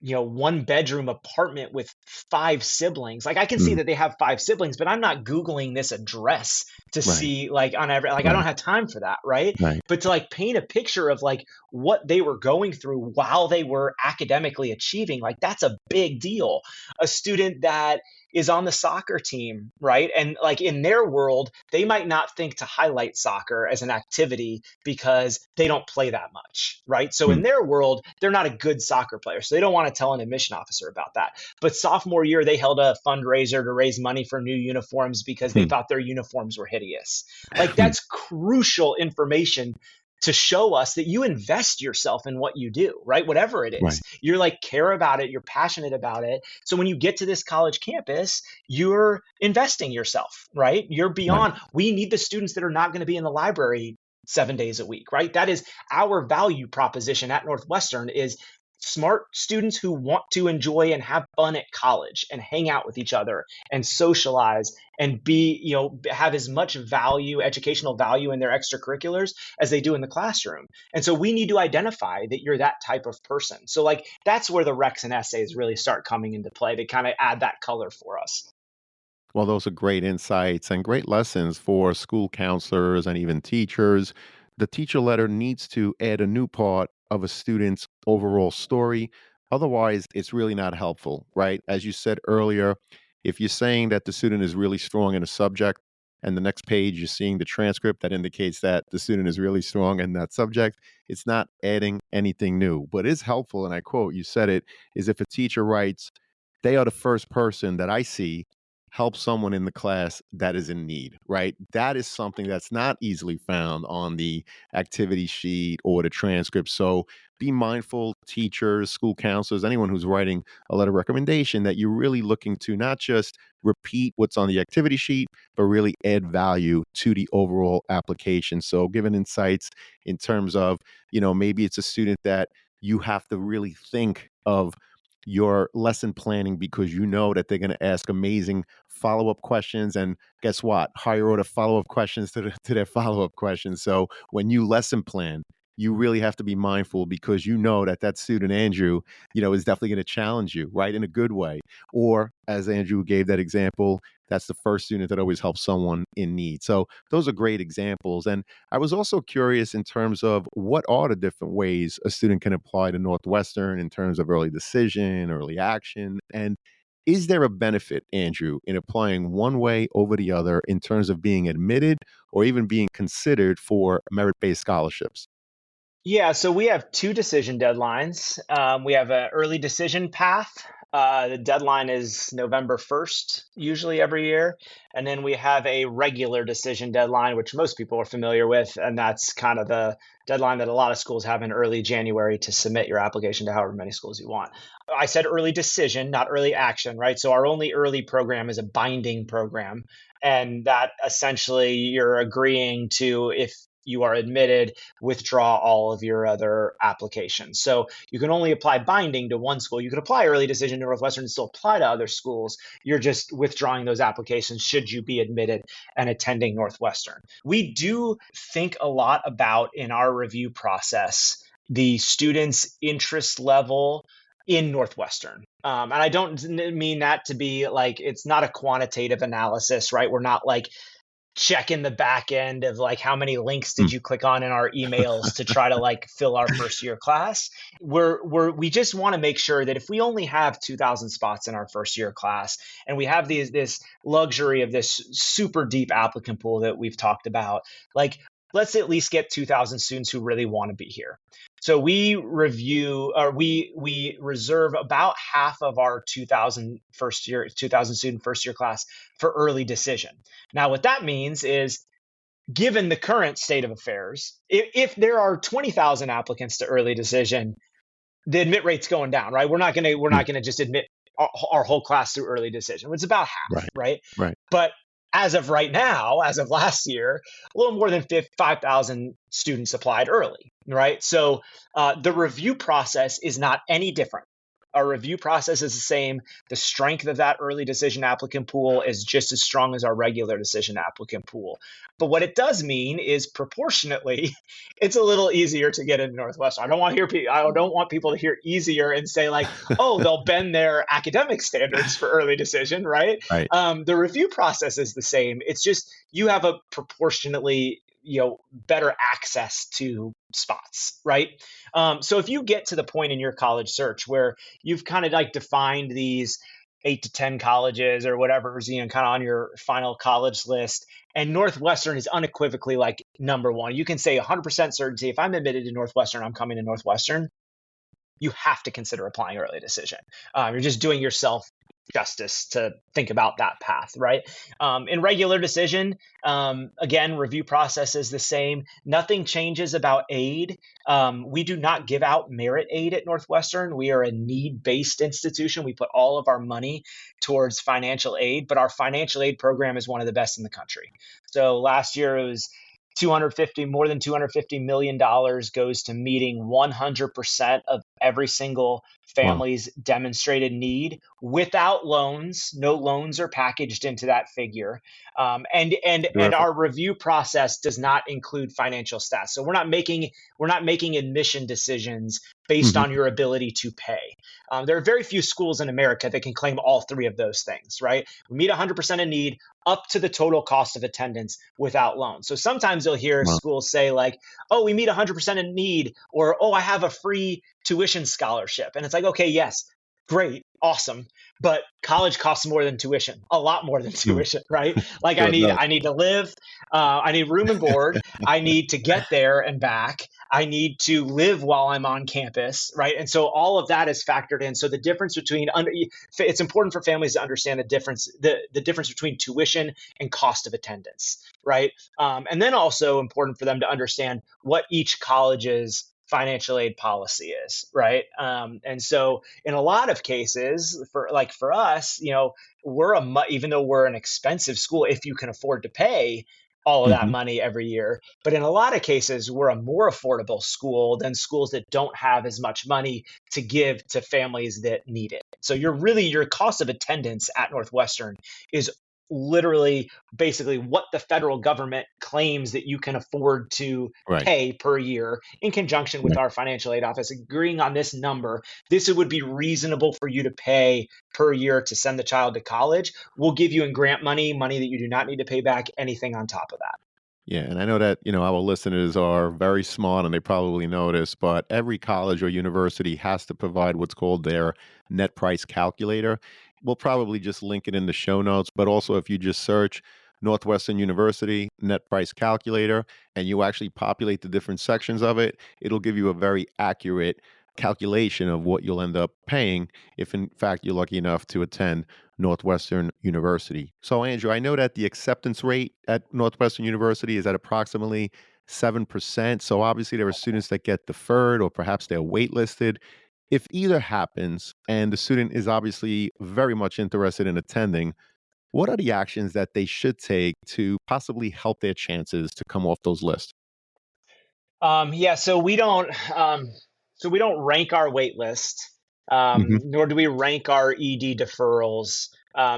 1 bedroom apartment with 5 siblings. Like I can see
Mm.
that they have 5 siblings, but I'm not Googling this address to
Right.
see like on every, like I don't
Right.
have time for that, right?
Right.
But to like paint a picture of like what they were going through while they were academically achieving, like that's a big deal. A student that is on the soccer team, right? And like in their world, they might not think to highlight soccer as an activity because they don't play that much, right? So
Mm.
in their world, they're not a good soccer player. So they don't want to tell an admission officer about that. But sophomore year, they held a fundraiser to raise money for new uniforms because they
Hmm.
thought their uniforms were hideous. Like
Hmm.
that's crucial information to show us that you invest yourself in what you do, right? Whatever it is,
Right.
you're like care about it, you're passionate about it. So when you get to this college campus, you're investing yourself, right? You're
Right.
beyond, we need the students that are not going to be in the library 7 days a week, right? That is our value proposition at Northwestern is smart students who want to enjoy and have fun at college and hang out with each other and socialize and be, have as much value, educational value in their extracurriculars as they do in the classroom. And so we need to identify that you're that type of person. So like that's where the recs and essays really start coming into play. They kind of add that color for us.
Well, those are great insights and great lessons for school counselors and even teachers. The teacher letter needs to add a new part of a student's overall story. Otherwise, it's really not helpful, right? As you said earlier, if you're saying that the student is really strong in a subject, and the next page you're seeing the transcript that indicates that the student is really strong in that subject, it's not adding anything new. But is helpful, and I quote, you said it, is if a teacher writes, they are the first person that I see help someone in the class that is in need, right? That is something that's not easily found on the activity sheet or the transcript. So be mindful, teachers, school counselors, anyone who's writing a letter of recommendation, that you're really looking to not just repeat what's on the activity sheet, but really add value to the overall application. So given insights in terms of, maybe it's a student that you have to really think of your lesson planning because you know that they're going to ask amazing follow-up questions, and guess what, higher order follow-up questions to their follow-up questions. So when you lesson plan, you really have to be mindful because you know that that student Andrew, is definitely going to challenge you, right, in a good way. Or as Andrew gave that example, that's the first student that always helps someone in need. So those are great examples. And I was also curious in terms of what are the different ways a student can apply to Northwestern in terms of early decision, early action, and is there a benefit, Andrew, in applying one way over the other in terms of being admitted or even being considered for merit based scholarships?
Yeah, so we have two decision deadlines. We have an early decision path. The deadline is November 1st, usually every year. And then we have a regular decision deadline, which most people are familiar with. And that's kind of the deadline that a lot of schools have in early January to submit your application to however many schools you want. I said early decision, not early action, right? So our only early program is a binding program. And that essentially you're agreeing to, if you are admitted, withdraw all of your other applications. So you can only apply binding to one school. You could apply early decision to Northwestern and still apply to other schools. You're just withdrawing those applications should you be admitted and attending Northwestern. We do think a lot about in our review process the students' interest level in Northwestern. And I don't mean that to be like, it's not a quantitative analysis, right? We're not like check in the back end of like how many links did
Mm.
you click on in our emails to try to like fill our first year class. We just want to make sure that if we only have 2,000 spots in our first year class and we have this luxury of this super deep applicant pool that we've talked about, like let's at least get 2,000 students who really want to be here. So we review, or we reserve about half of our 2,000 student first year class for early decision. Now, what that means is, given the current state of affairs, if there are 20,000 applicants to early decision, the admit rate's going down, right? We're
Mm.
not gonna just admit our whole class through early decision. It's about half,
Right.
right?
Right.
But as of right now, as of last year, a little more than 5,000 students applied early, right? So the review process is not any different. Our review process is the same. The strength of that early decision applicant pool is just as strong as our regular decision applicant pool. But what it does mean is proportionately, it's a little easier to get into Northwestern. I don't want people to hear easier and say like, oh, they'll bend their academic standards for early decision, right?
Right.
The review process is the same. It's just you have a proportionately better access to spots, right? So if you get to the point in your college search where you've kind of like defined these 8 to 10 colleges or whatever's kind of on your final college list, and Northwestern is unequivocally like number one, you can say 100% certainty, if I'm admitted to Northwestern, I'm coming to Northwestern. You have to consider applying early decision. You're just doing yourself justice to think about that path, right? In regular decision, again, review process is the same. Nothing changes about aid. We do not give out merit aid at Northwestern. We are a need-based institution. We put all of our money towards financial aid, but our financial aid program is one of the best in the country. So last year it was more than $250 million goes to meeting 100% of every single
Wow.
family's demonstrated need without loans. No loans are packaged into that figure. And
Terrific.
our review process does not include financial stats. So we're not making admission decisions based
Mhm.
on your ability to pay. There are very few schools in America that can claim all three of those things, right? We meet 100% of need up to the total cost of attendance without loans. So sometimes you'll hear
Wow.
schools say like, oh, we meet 100% in need, or, oh, I have a free tuition scholarship. And it's like, okay, yes, great, awesome. But college costs more than tuition, a lot more than
Mm.
tuition, right? Like
Sure does.
I need to live, I need room and board, I need to get there and back, I need to live while I'm on campus, right? And so all of that is factored in. So the difference between it's important for families to understand the difference between tuition and cost of attendance, right? And then also important for them to understand what each college's financial aid policy is, right? And so in a lot of cases, for us, even though we're an expensive school, if you can afford to pay all of that
Mhm.
money every year, but in a lot of cases, we're a more affordable school than schools that don't have as much money to give to families that need it. So your cost of attendance at Northwestern is literally basically what the federal government claims that you can afford to
Right.
pay per year in conjunction with
Right.
our financial aid office agreeing on this number. This would be reasonable for you to pay per year to send the child to college. We'll give you in grant money that you do not need to pay back, anything on top of that.
Yeah, and I know that, our listeners are very smart and they probably know this, but every college or university has to provide what's called their net price calculator. We'll probably just link it in the show notes, but also if you just search Northwestern University net price calculator and you actually populate the different sections of it, it'll give you a very accurate calculation of what you'll end up paying if, in fact, you're lucky enough to attend Northwestern University. So, Andrew, I know that the acceptance rate at Northwestern University is at approximately 7%. So, obviously, there are students that get deferred or perhaps they're waitlisted. If either happens and the student is obviously very much interested in attending, what are the actions that they should take to possibly help their chances to come off those lists?
Yeah, so we don't rank our wait list,
Hmm.
nor do we rank our ED deferrals.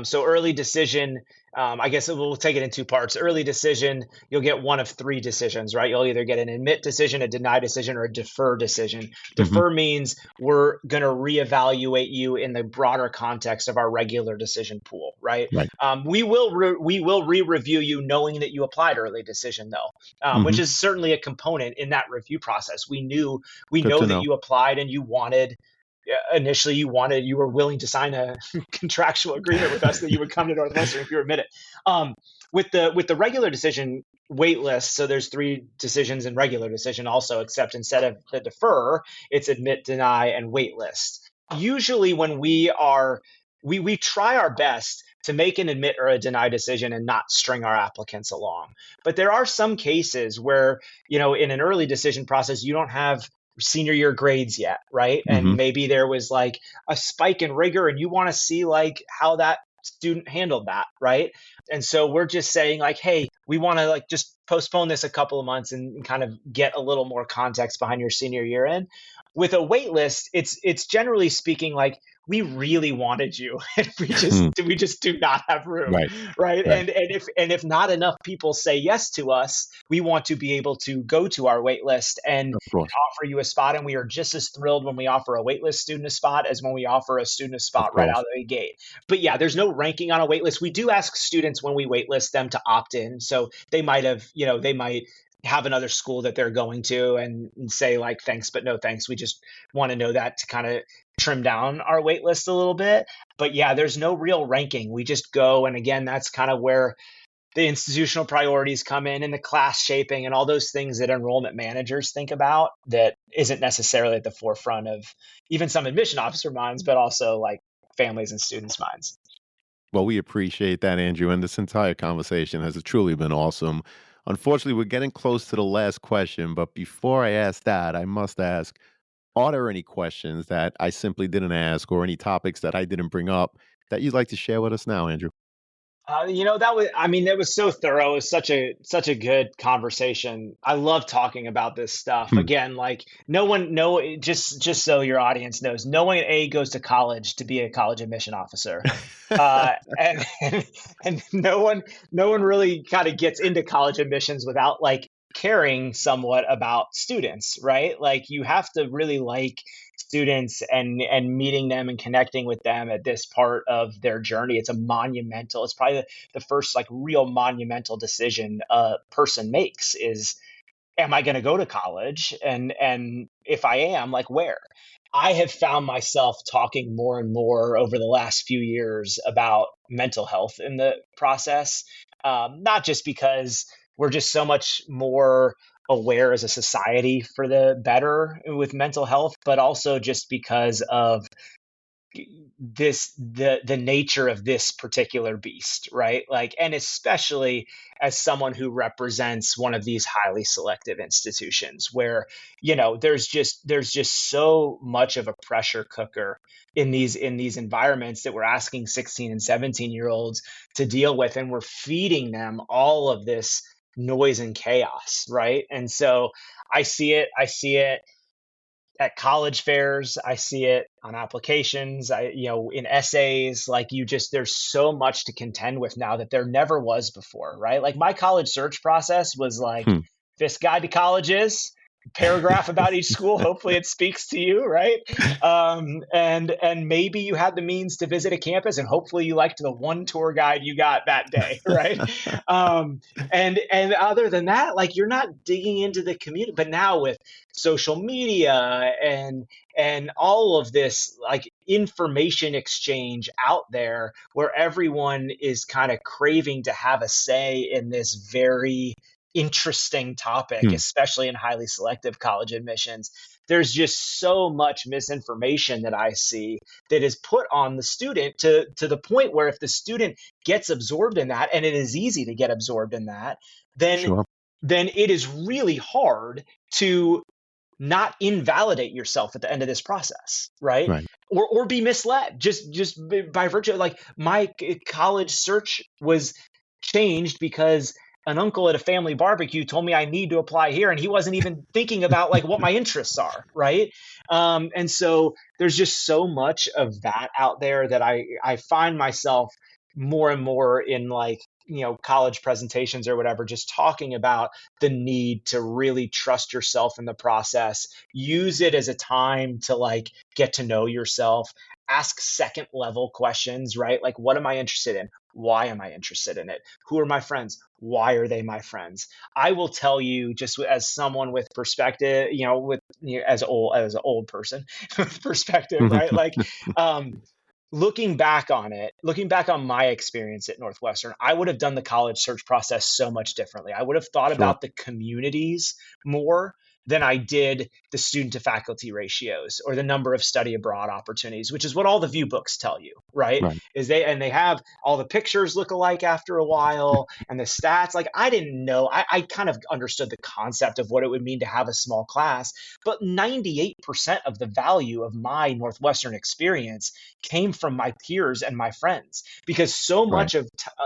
So early decision, I guess we'll take it in two parts. Early decision, you'll get one of three decisions, right? You'll either get an admit decision, a deny decision, or a defer decision.
Hmm.
Defer means we're going to reevaluate you in the broader context of our regular decision pool, right?
Right.
We will re-review you knowing that you applied early decision, though, which
Hmm.
is certainly a component in that review process. We
Good
know
to
that
know.
you applied and you wanted initially you were willing to sign a contractual agreement with us that you would come to Northwestern if you were admitted. Um, with the regular decision wait list, so there's three decisions in regular decision also, except instead of the defer, it's admit, deny, and wait list. Usually when we try our best to make an admit or a deny decision and not string our applicants along. But there are some cases where, in an early decision process, you don't have senior year grades yet, right?
Hmm.
And maybe there was like a spike in rigor and you want to see like how that student handled that, right? And so we're just saying like, hey, we want to like just postpone this a couple of months and kind of get a little more context behind your senior year in. With a wait list, it's generally speaking like we really wanted you and we just do not have room,
Right.
right?
Right.
And if not enough people say yes to us, we want to be able to go to our wait list and
Of course.
offer you a spot. And we are just as thrilled when we offer a waitlist student a spot as when we offer a student a
Of
spot right out
course.
of the gate. But yeah, there's no ranking on a waitlist. We do ask students when we waitlist them to opt in. So they might have another school that they're going to and say like, thanks, but no thanks. We just want to know that to kind of trim down our wait list a little bit. But yeah, there's no real ranking. We just go. And again, that's kind of where the institutional priorities come in and the class shaping and all those things that enrollment managers think about that isn't necessarily at the forefront of even some admission officer minds, but also like families and students' minds.
Well, we appreciate that, Andrew. And this entire conversation has truly been awesome. Unfortunately, we're getting close to the last question. But before I ask that, I must ask, are there any questions that I simply didn't ask or any topics that I didn't bring up that you'd like to share with us now, Andrew?
That was so thorough. It was such a good conversation. I love talking about this stuff.
Hmm.
Again, like no one, no, just so your audience knows, no one goes to college to be a college admission officer. And and no one really kind of gets into college admissions without like caring somewhat about students, right? Like you have to really like students and meeting them and connecting with them at this part of their journey. It's probably the first like real monumental decision a person makes is, am I going to go to college? And if I am, like where? I have found myself talking more and more over the last few years about mental health in the process, not just because we're just so much more aware as a society for the better with mental health, but also just because of the nature of this particular beast, right? Like, and especially as someone who represents one of these highly selective institutions where there's just so much of a pressure cooker in these environments that we're asking 16 and 17-year-olds to deal with, and we're feeding them all of this noise and chaos, right? And so I see it at college fairs. I see it on applications. In essays, like there's so much to contend with now that there never was before, right? Like my college search process was like
Hmm.
this guide to colleges, paragraph about each school. Hopefully it speaks to you, right? And maybe you had the means to visit a campus, and hopefully you liked the one tour guide you got that day, right? And other than that, like, you're not digging into the community. But now with social media and all of this like information exchange out there, where everyone is kind of craving to have a say in this very interesting topic,
Hmm,
especially in highly selective college admissions. There's just so much misinformation that I see that is put on the student, to the point where if the student gets absorbed in that, and it is easy to get absorbed in that, then
sure.
then it is really hard to not invalidate yourself at the end of this process, right?
Right.
Or be misled just by virtue of, like, my college search was changed because an uncle at a family barbecue told me I need to apply here, and he wasn't even thinking about like what my interests are, right? And so there's just so much of that out there that I find myself more and more in, like, college presentations or whatever, just talking about the need to really trust yourself in the process. Use it as a time to like get to know yourself. Ask second level questions, right? Like, what am I interested in? Why am I interested in it? Who are my friends? Why are they my friends? I will tell you, just as someone with perspective, as an old person with perspective, right? Like, um, looking back on my experience at Northwestern, I would have done the college search process so much differently. I would have thought
Sure.
about the communities more than I did the student to faculty ratios or the number of study abroad opportunities, which is what all the view books tell you, right?
Right.
They have all the pictures look alike after a while, and the stats. Like, I didn't know, I kind of understood the concept of what it would mean to have a small class, but 98% of the value of my Northwestern experience came from my peers and my friends, because
Right.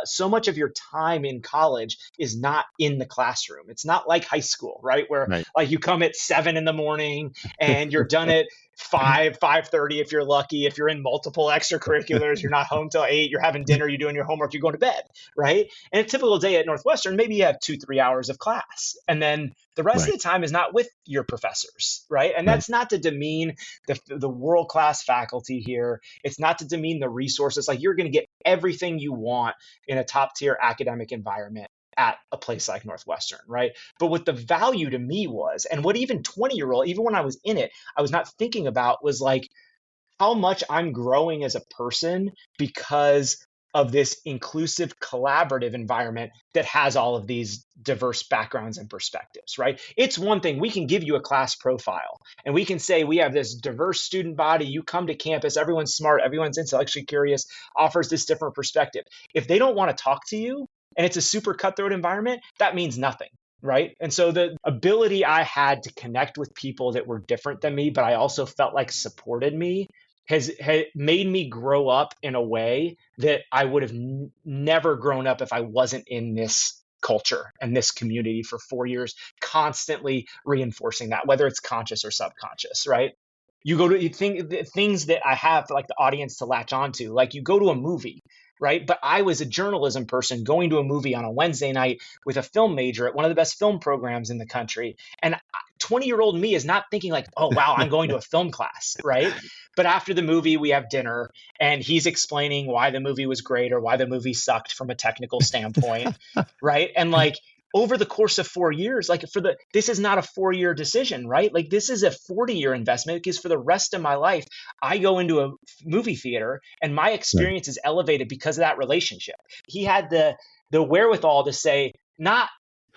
so much of your time in college is not in the classroom. It's not like high school, right, where
Right.
like you come at 7 in the morning and you're done at 5:30 if you're lucky. If you're in multiple extracurriculars, you're not home till 8, you're having dinner, you're doing your homework, you're going to bed, right? And a typical day at Northwestern, maybe you have 2-3 hours of class, and then the rest of
Right.
the time is not with your professors, right? And
Right.
that's not to demean the world class faculty here. It's not to demean the resources. Like, you're going to get everything you want in a top tier academic environment at a place like Northwestern, right? But what the value to me was, and what even 20-year-old, even when I was in it, I was not thinking about, was like how much I'm growing as a person because of this inclusive, collaborative environment that has all of these diverse backgrounds and perspectives, right? It's one thing, we can give you a class profile and we can say we have this diverse student body. You come to campus, everyone's smart, everyone's intellectually curious, offers this different perspective. If they don't want to talk to you and it's a super cutthroat environment, that means nothing. Right. And so the ability I had to connect with people that were different than me, but I also felt like supported me, has made me grow up in a way that I would have never grown up if I wasn't in this culture and this community for 4 years, constantly reinforcing that, whether it's conscious or subconscious, right? You think the things that I have for like the audience to latch onto, like you go to a movie, right? But I was a journalism person going to a movie on a Wednesday night with a film major at one of the best film programs in the country. And 20-year-old me is not thinking like, oh, wow, I'm going to a film class, right? But after the movie, we have dinner and he's explaining why the movie was great or why the movie sucked from a technical standpoint, right? And like, over the course of 4 years, like this is not a 4-year decision, right? Like, this is a 40-year investment, because for the rest of my life, I go into a movie theater and my
Right.
experience is elevated because of that relationship. He had the wherewithal to say, not,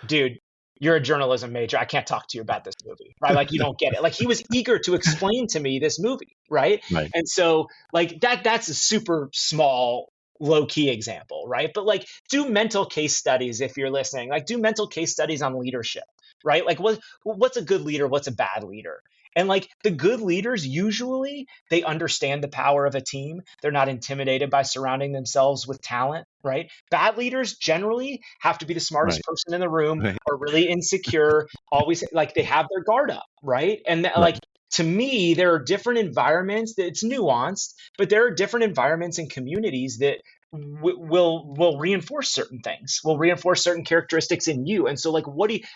dude, you're a journalism major, I can't talk to you about this movie, right? Like, you don't get it. Like, he was eager to explain to me this movie, right?
Right.
And so like that's a super small low key example, right? But like, do mental case studies if you're listening. Like, do mental case studies on leadership, right? Like, what's a good leader? What's a bad leader? And like, the good leaders, usually they understand the power of a team. They're not intimidated by surrounding themselves with talent, right? Bad leaders generally have to be the smartest
Right.
person in the room,
Right.
or really insecure, always like they have their guard up, right? And
Right.
like, to me, there are different environments that it's nuanced, but there are different environments and communities that will reinforce certain things, will reinforce certain characteristics in you. And so, like,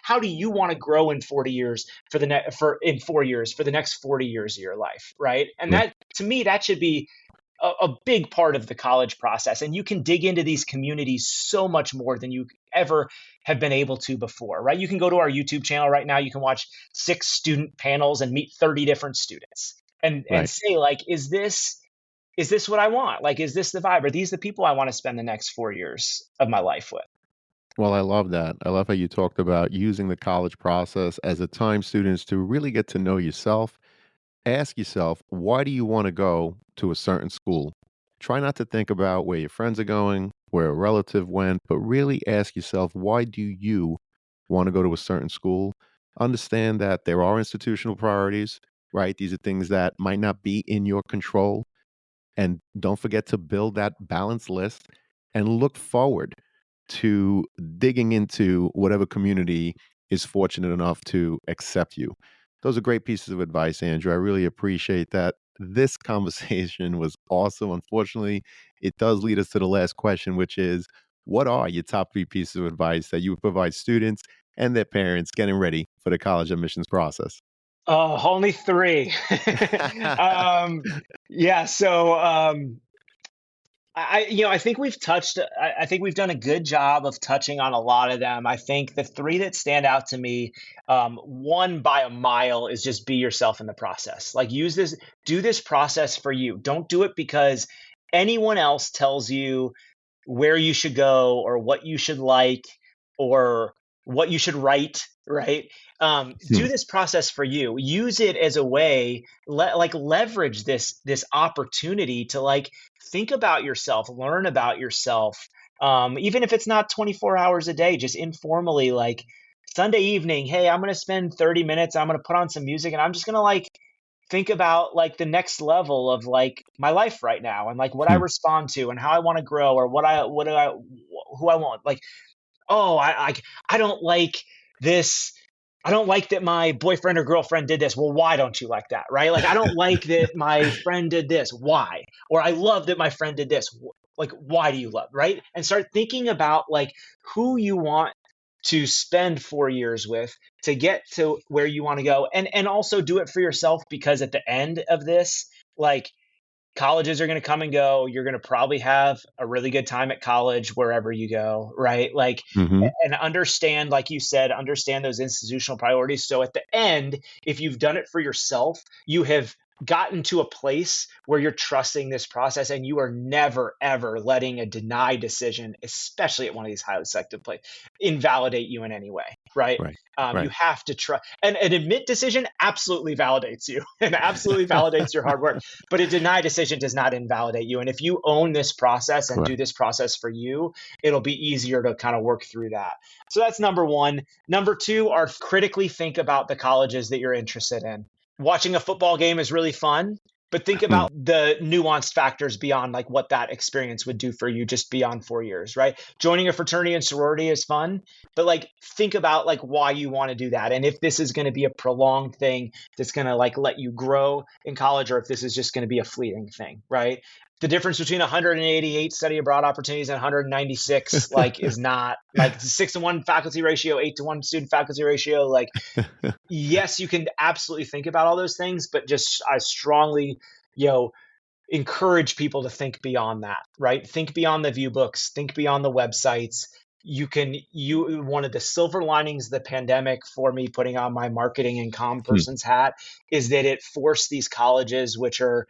how do you want to grow in 40 years in 4 years for the next 40 years of your life, right? And
Right.
that, to me, that should be a big part of the college process. And you can dig into these communities so much more than you ever have been able to before, right? You can go to our YouTube channel right now. You can watch 6 student panels and meet 30 different students and
Right.
say, like, is this what I want? Like, is this the vibe? Are these the people I want to spend the next 4 years of my life with?
Well, I love that. I love how you talked about using the college process as a time students to really get to know yourself. Ask yourself, why do you want to go to a certain school? Try not to think about where your friends are going, where a relative went, but really ask yourself, why do you want to go to a certain school? Understand that there are institutional priorities, right? These are things that might not be in your control. And don't forget to build that balance list and look forward to digging into whatever community is fortunate enough to accept you. Those are great pieces of advice, Andrew. I really appreciate that. This conversation was awesome. Unfortunately, it does lead us to the last question, which is what are your top 3 pieces of advice that you would provide students and their parents getting ready for the college admissions process?
Oh, only 3. um, yeah. So, I think I think we've done a good job of touching on a lot of them. I think the 3 that stand out to me, one by a mile, is just be yourself in the process. Like, do this process for you. Don't do it because anyone else tells you where you should go or what you should like or what you should write, right?
Hmm.
Do this process for you. Use it as a way, like, leverage this opportunity to, like, think about yourself, learn about yourself. Even if it's not 24 hours a day, just informally, like Sunday evening, hey, I'm going to spend 30 minutes. I'm going to put on some music and I'm just going to, like, think about, like, the next level of, like, my life right now and, like, what I
Hmm.
respond to and how I want to grow or who I want. Like, oh, I don't like this. I don't like that my boyfriend or girlfriend did this. Well, why don't you like that? Right? Like, I don't like that my friend did this. Why? Or I love that my friend did this. Like, why do you love? Right? And start thinking about, like, who you want to spend 4 years with to get to where you want to go. And also do it for yourself, because at the end of this, like, colleges are going to come and go. You're going to probably have a really good time at college wherever you go, right? Like,
Hmm.
and understand, like you said, understand those institutional priorities. So at the end, if you've done it for yourself, you have gotten to a place where you're trusting this process and you are never, ever letting a deny decision, especially at one of these highly selective places, invalidate you in any way, right?
Right.
You
Right.
have to trust. And an admit decision absolutely validates you and absolutely validates your hard work, but a deny decision does not invalidate you. And if you own this process and do
Correct.
this process for you, it'll be easier to kind of work through that. So that's number 1. Number 2 are critically think about the colleges that you're interested in. Watching a football game is really fun, but think
Hmm.
about the nuanced factors beyond, like, what that experience would do for you just beyond 4 years, right? Joining a fraternity and sorority is fun, but, like, think about, like, why you want to do that. And if this is going to be a prolonged thing that's going to, like, let you grow in college, or if this is just going to be a fleeting thing, right? The difference between 188 study abroad opportunities and 196, like, is not like 6-to-1 faculty ratio, 8-to-1 student faculty ratio. Like, yes, you can absolutely think about all those things, but just I strongly, you know, encourage people to think beyond that, right? Think beyond the view books, think beyond the websites. One of the silver linings of the pandemic for me, putting on my marketing and comm
Hmm.
person's hat, is that it forced these colleges, which are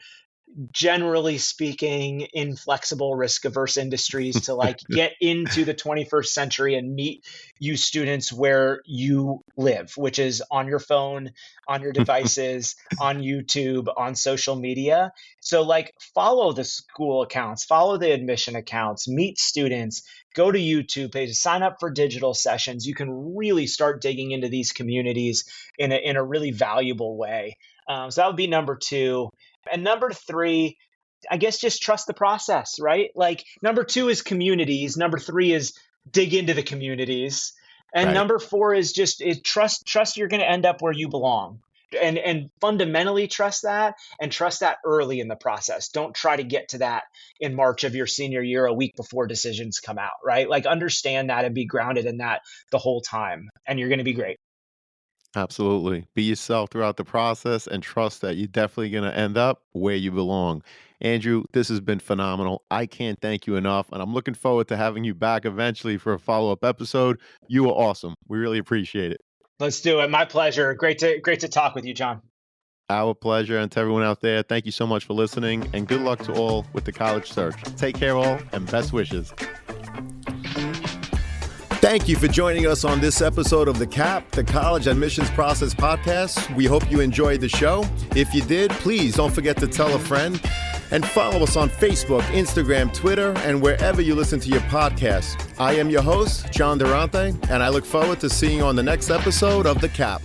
generally speaking inflexible, risk averse industries, to, like, get into the 21st century and meet you students where you live, which is on your phone, on your devices, on YouTube, on social media. So, like, follow the school accounts, follow the admission accounts, meet students, go to YouTube pages, sign up for digital sessions. You can really start digging into these communities in a really valuable way. So that would be number 2. And number 3, I guess, just trust the process, right? Like, number 2 is communities. Number 3 is dig into the communities. And
Right.
number 4 is just trust you're going to end up where you belong. and fundamentally trust that, and trust that early in the process. Don't try to get to that in March of your senior year, a week before decisions come out, right? Like understand that and be grounded in that the whole time, and you're going to be great.
Absolutely. Be yourself throughout the process and trust that you're definitely going to end up where you belong. Andrew, this has been phenomenal. I can't thank you enough. And I'm looking forward to having you back eventually for a follow up episode. You were awesome. We really appreciate it.
Let's do it. My pleasure. Great to talk with you, John.
Our pleasure. And to everyone out there, thank you so much for listening and good luck to all with the college search. Take care, all, and best wishes.
Thank you for joining us on this episode of the CAP, the College Admissions Process Podcast. We hope you enjoyed the show. If you did, please don't forget to tell a friend and follow us on Facebook, Instagram, Twitter, and wherever you listen to your podcasts. I am your host, John Durante, and I look forward to seeing you on the next episode of the CAP.